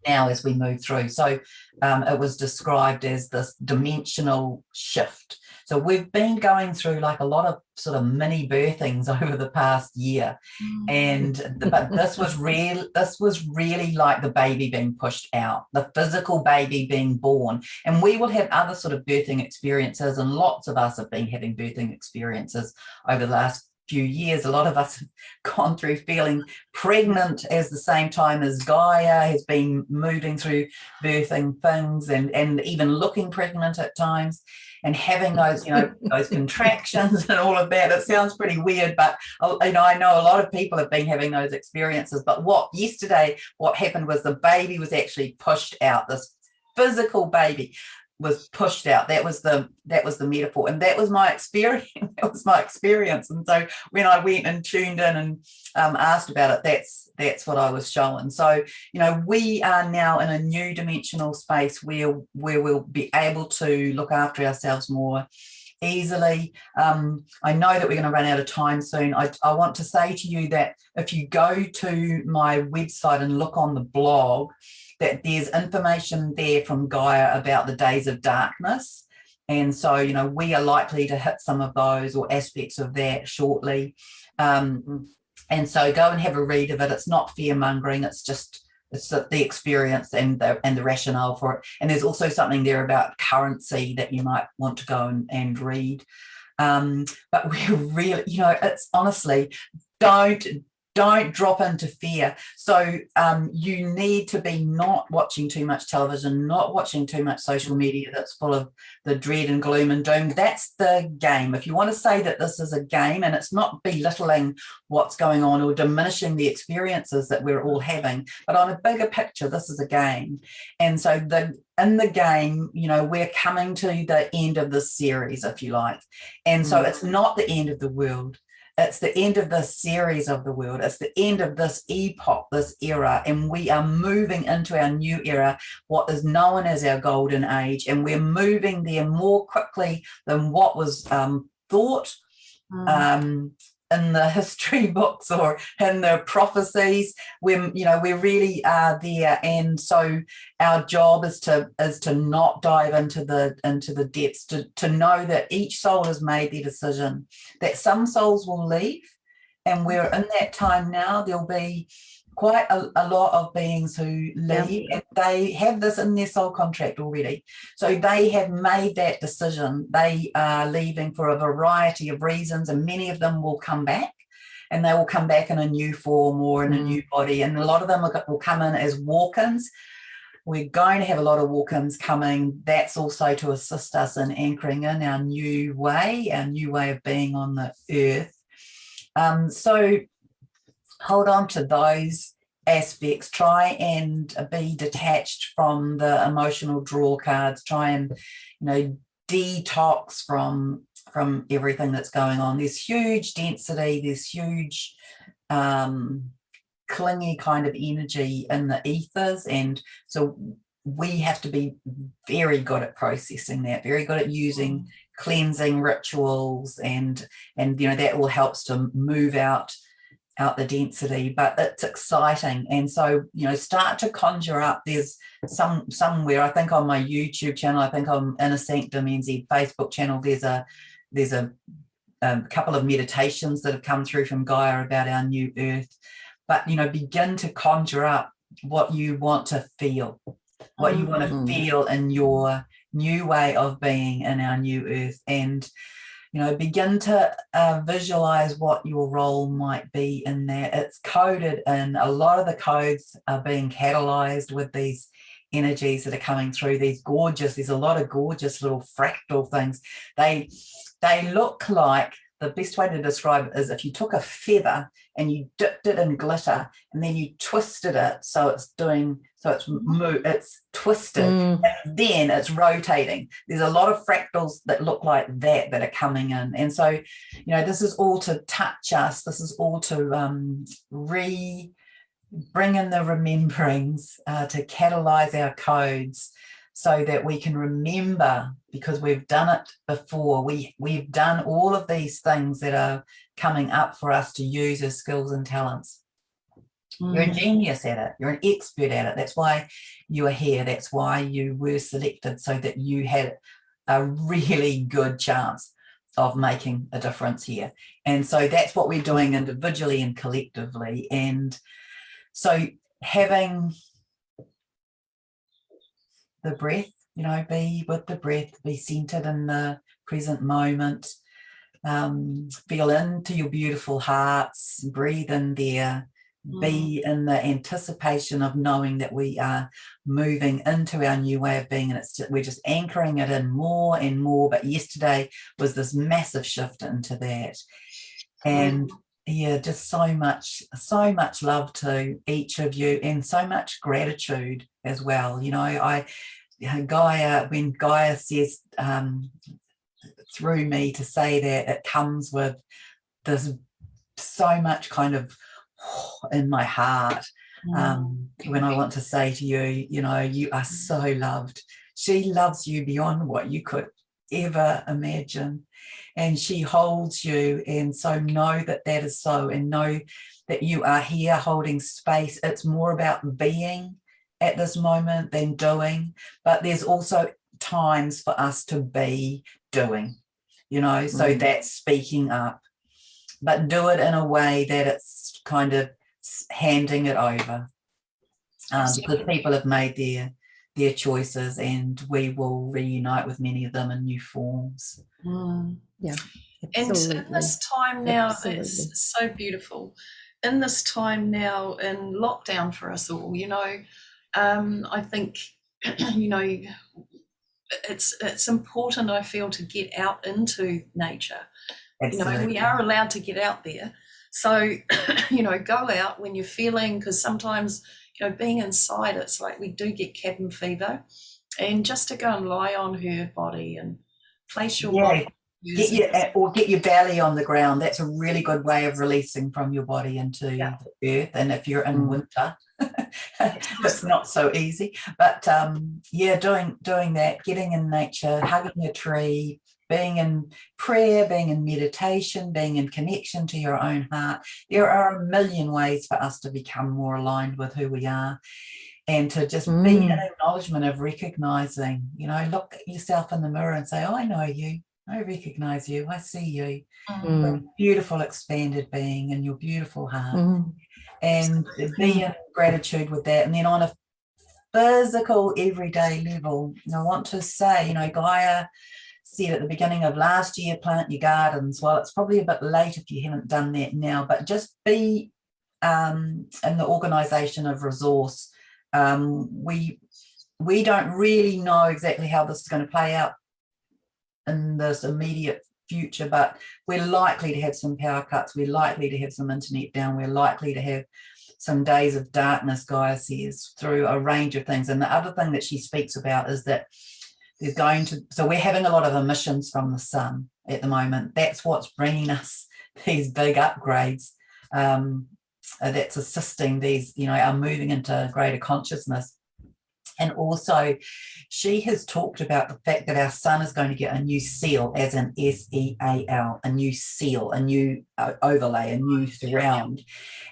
now as we move through. So it was described as this dimensional shift. So we've been going through like a lot of sort of mini birthings over the past year, but this was really like the baby being pushed out, the physical baby being born. And we will have other sort of birthing experiences, and lots of us have been having birthing experiences over the last few years. A lot of us have gone through feeling pregnant at the same time as Gaia has been moving through birthing things, and even looking pregnant at times, and having those, those contractions and all of that. It sounds pretty weird, but I know a lot of people have been having those experiences. But what happened was the baby was actually pushed out, this physical baby. was pushed out. That was the metaphor, and that was my experience. And so when I went and tuned in and asked about it, that's what I was shown. So we are now in a new dimensional space where we'll be able to look after ourselves more easily. I know that we're going to run out of time soon. I want to say to you that if you go to my website and look on the blog, that there's information there from Gaia about the days of darkness. And so, we are likely to hit some of those or aspects of that shortly. And so go and have a read of it. It's not fear-mongering. It's the experience and the rationale for it. And there's also something there about currency that you might want to go and read. But we're really, it's honestly, don't drop into fear. So you need to be not watching too much television, not watching too much social media that's full of the dread and gloom and doom. That's the game. If you want to say that this is a game, and it's not belittling what's going on or diminishing the experiences that we're all having, but on a bigger picture, this is a game. And so in the game, we're coming to the end of this series, if you like. And so it's not the end of the world. It's the end of this series of the world. It's the end of this epoch, this era, and we are moving into our new era, what is known as our golden age, and we're moving there more quickly than what was thought in the history books or in the prophecies. We really are there, and so our job is to not dive into the depths, to know that each soul has made their decision, that some souls will leave, and we're in that time now. There'll be quite a lot of beings who leave, and they have this in their soul contract already. So they have made that decision. They are leaving for a variety of reasons, and many of them will come back, and they will come back in a new form or in a new body. And a lot of them will come in as walk-ins. We're going to have a lot of walk-ins coming. That's also to assist us in anchoring in our new way of being on the earth. So hold on to those aspects. Try and be detached from the emotional draw cards. Try and detox from everything that's going on. There's huge density, there's huge clingy kind of energy in the ethers, and so we have to be very good at processing that, very good at using cleansing rituals, and that will help to move out the density. But it's exciting, and so start to conjure up. There's somewhere, I think on my YouTube channel, I think on Inner Sanctum NZ Facebook channel, there's a couple of meditations that have come through from Gaia about our new earth. But begin to conjure up what you want to feel, what you want to feel in your new way of being in our new earth, and begin to visualize what your role might be in that. It's coded in. A lot of the codes are being catalyzed with these energies that are coming through. There's a lot of gorgeous little fractal things. They look like, the best way to describe it is if you took a feather and you dipped it in glitter and then you twisted it so it's twisted, and then it's rotating. There's a lot of fractals that look like that are coming in, and so this is all to touch us. This is all to bring in the rememberings, to catalyze our codes, so that we can remember, because we've done it before. We've done all of these things that are coming up for us to use as skills and talents. You're a genius at it. You're an expert at it. That's why you are here. That's why you were selected, so that you had a really good chance of making a difference here. And so that's what we're doing individually and collectively. And so having the breath, be with the breath, be centered in the present moment, feel into your beautiful hearts, breathe in there, be in the anticipation of knowing that we are moving into our new way of being, and we're just anchoring it in more and more. But yesterday was this massive shift into that. And just so much love to each of you, and so much gratitude as well. Gaia, when Gaia says through me to say that, it comes with this so much kind of in my heart. When I want to say to you, you know, you are so loved. She loves you beyond what you could ever imagine, and she holds you, and so know that that is so, and know that you are here holding space. It's more about being at this moment than doing, but there's also times for us to be doing, you know, so that's speaking up, but do it in a way that it's kind of handing it over, because people have made their choices, and we will reunite with many of them in new forms. Yeah, and absolutely. in this time now, Absolutely. it's so beautiful. In this time now, in lockdown for us all, you know, I think, you know, it's important, I feel, to get out into nature. Absolutely. You know, we are allowed to get out there. So, you know, go out when you're feeling, because sometimes, you know, being inside, it's like we do get cabin fever. And just to go and lie on her body and place your body. Get your belly on the ground. That's a really good way of releasing from your body into the earth. And if you're in winter, it's not so easy. But yeah, doing that, getting in nature, hugging a tree, being in prayer, being in meditation, being in connection to your own heart. There are a million ways for us to become more aligned with who we are, and to just be an acknowledgement of recognizing, you know, look at yourself in the mirror and say, oh, I know you. I recognize you. I see you. You're a beautiful, expanded being in your beautiful heart. And be in gratitude with that. And then on a physical, everyday level, I want to say, you know, Gaia said at the beginning of last year, plant your gardens. Well, it's probably a bit late if you haven't done that now, but just be in the organisation of resource. We don't really know exactly how this is going to play out in this immediate future, but we're likely to have some power cuts, we're likely to have some internet down, we're likely to have some days of darkness, Gaia says, through a range of things. And the other thing that she speaks about is that there's going to, so we're having a lot of emissions from the sun at the moment. That's what's bringing us these big upgrades. That's assisting these, you know, are moving into greater consciousness. And also, she has talked about the fact that our sun is going to get a new seal, as in SEAL, a new seal, a new overlay, a new surround.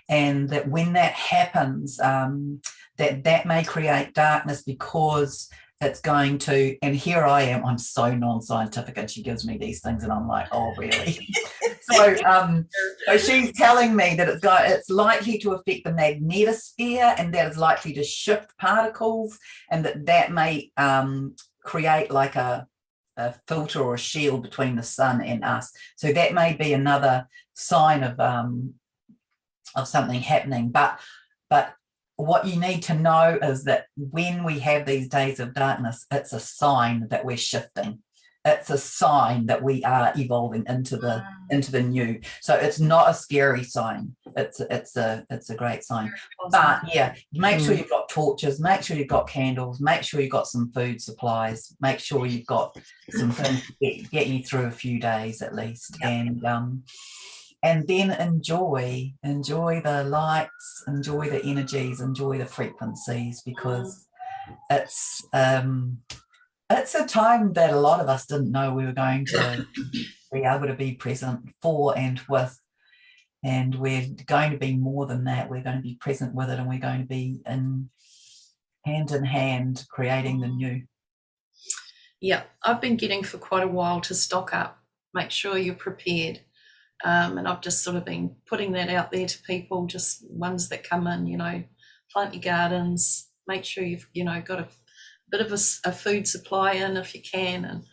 And that when that happens, that may create darkness, because it's going to, and here I am, I'm so non-scientific, and she gives me these things and I'm like, oh, really? So she's telling me that it's likely to affect the magnetosphere, and that is likely to shift particles, and that may create like a filter or a shield between the sun and us. So that may be another sign of something happening. But what you need to know is that when we have these days of darkness, it's a sign that we're shifting. It's a sign that we are evolving into the new. So it's not a scary sign. It's a great sign. But yeah, make sure you've got torches, make sure you've got candles, make sure you've got some food supplies, make sure you've got some things to get you through a few days at least. And then enjoy the lights, enjoy the energies, enjoy the frequencies, because it's a time that a lot of us didn't know we were going to be able to be present for and with, and we're going to be more than that. We're going to be present with it, and we're going to be in hand creating the new. Yeah, I've been getting for quite a while to stock up, make sure you're prepared. And I've just sort of been putting that out there to people, just ones that come in, you know, plant your gardens, make sure you've, you know, got a bit of a food supply in if you can, and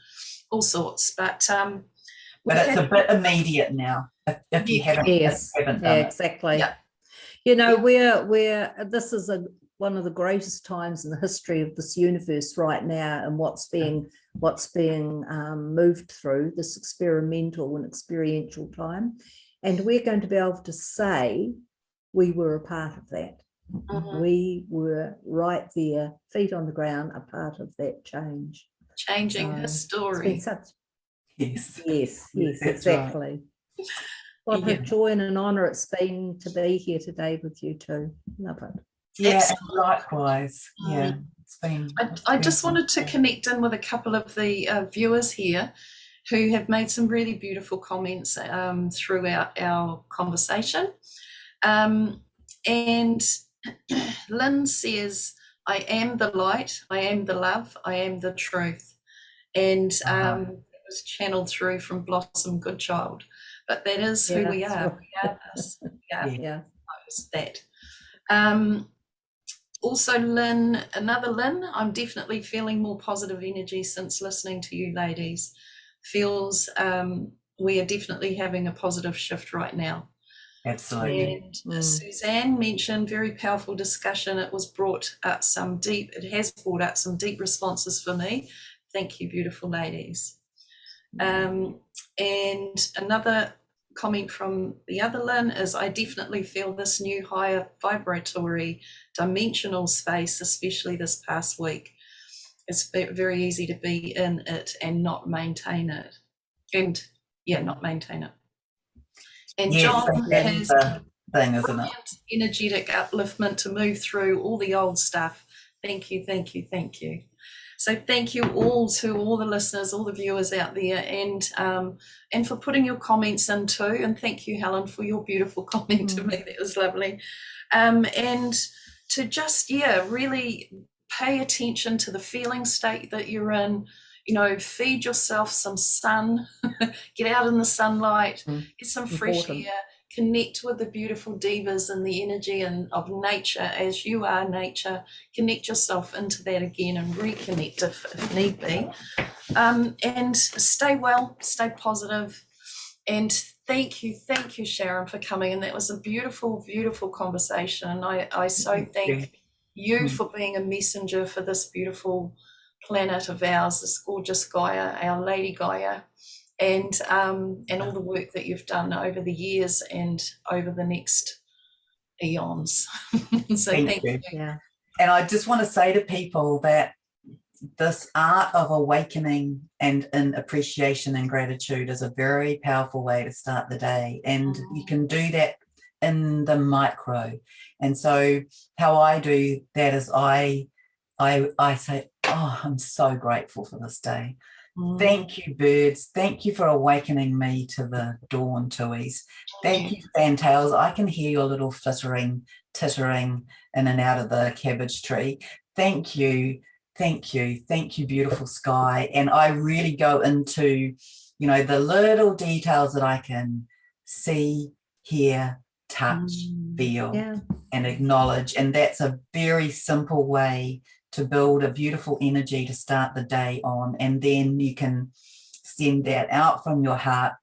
all sorts. But it's a bit immediate now if you haven't, done exactly. it. You know, we're this is one of the greatest times in the history of this universe right now, and what's being moved through this experimental and experiential time, and we're going to be able to say we were a part of that. We were right there, feet on the ground, a part of that change. Changing So his it's story. been such, Yes. yes, That's right. exactly. What Yeah. a joy and an honour it's been to be here today with you too. Love it. Yeah, and Absolutely. likewise. Yeah, it's been. I just wanted to connect in with a couple of the viewers here who have made some really beautiful comments throughout our conversation. And Lynn says, I am the light, I am the love, I am the truth. And it was channeled through from Blossom Goodchild. But that is who we are. Right. We are this. We are Yeah. that. Also, Lynn, another Lynn, I'm definitely feeling more positive energy since listening to you ladies. Feels we are definitely having a positive shift right now. Absolutely. And Suzanne mentioned very powerful discussion. It was it has brought up some deep responses for me. Thank you, beautiful ladies. And another comment from the other Lynn is, I definitely feel this new higher vibratory dimensional space, especially this past week. It's very easy to be in it and not maintain it. Not maintain it. And Yes, John has the thing, isn't it? energetic upliftment to move through all the old stuff. Thank you, thank you, thank you. So thank you all to all the listeners, all the viewers out there, and for putting your comments in too. And thank you, Helen, for your beautiful comment to me. That was lovely. And to just, really pay attention to the feeling state that you're in. You know, feed yourself some sun, get out in the sunlight, get some fresh air, connect with the beautiful divas and the energy of nature as you are nature. Connect yourself into that again and reconnect if need be. And stay well, stay positive. And thank you, Sharron, for coming. And that was a beautiful, beautiful conversation. And I so thank you for being a messenger for this beautiful planet of ours, this gorgeous Gaia, our Lady Gaia, and all the work that you've done over the years and over the next eons. So thank you. Yeah. And I just want to say to people that this art of awakening and in appreciation and gratitude is a very powerful way to start the day. And you can do that in the micro. And so how I do that is I say, oh, I'm so grateful for this day. Thank you, birds. Thank you for awakening me to the dawn, tuies. Thank you, fantails. I can hear your little tittering in and out of the cabbage tree. Thank you, beautiful sky. And I really go into, the little details that I can see, hear, touch, feel, and acknowledge. And that's a very simple way to build a beautiful energy to start the day on. And then you can send that out from your heart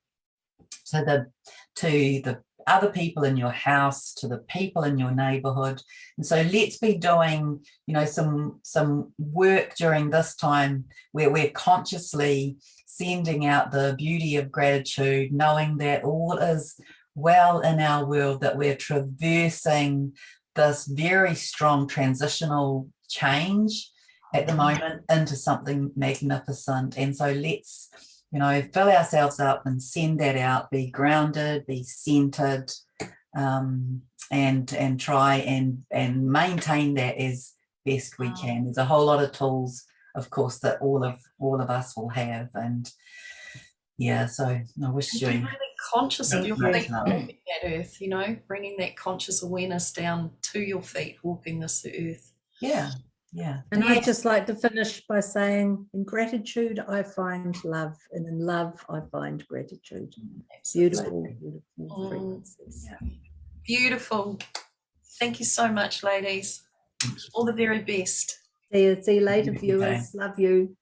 to the other people in your house, to the people in your neighborhood. And so let's be doing, some work during this time where we're consciously sending out the beauty of gratitude, knowing that all is well in our world, that we're traversing this very strong transitional change at the moment into something magnificent. And so let's, fill ourselves up and send that out, be grounded, be centered, and try and maintain that as best we can. There's a whole lot of tools, of course, that all of us will have. And so I wish you really conscious of your feet walking that earth, bringing that conscious awareness down to your feet walking this earth. And I'd just like to finish by saying, in gratitude I find love, and in love I find gratitude. Beautiful, beautiful frequencies. Beautiful. Thank you so much, ladies. All the very best. See you later, viewers. Love you.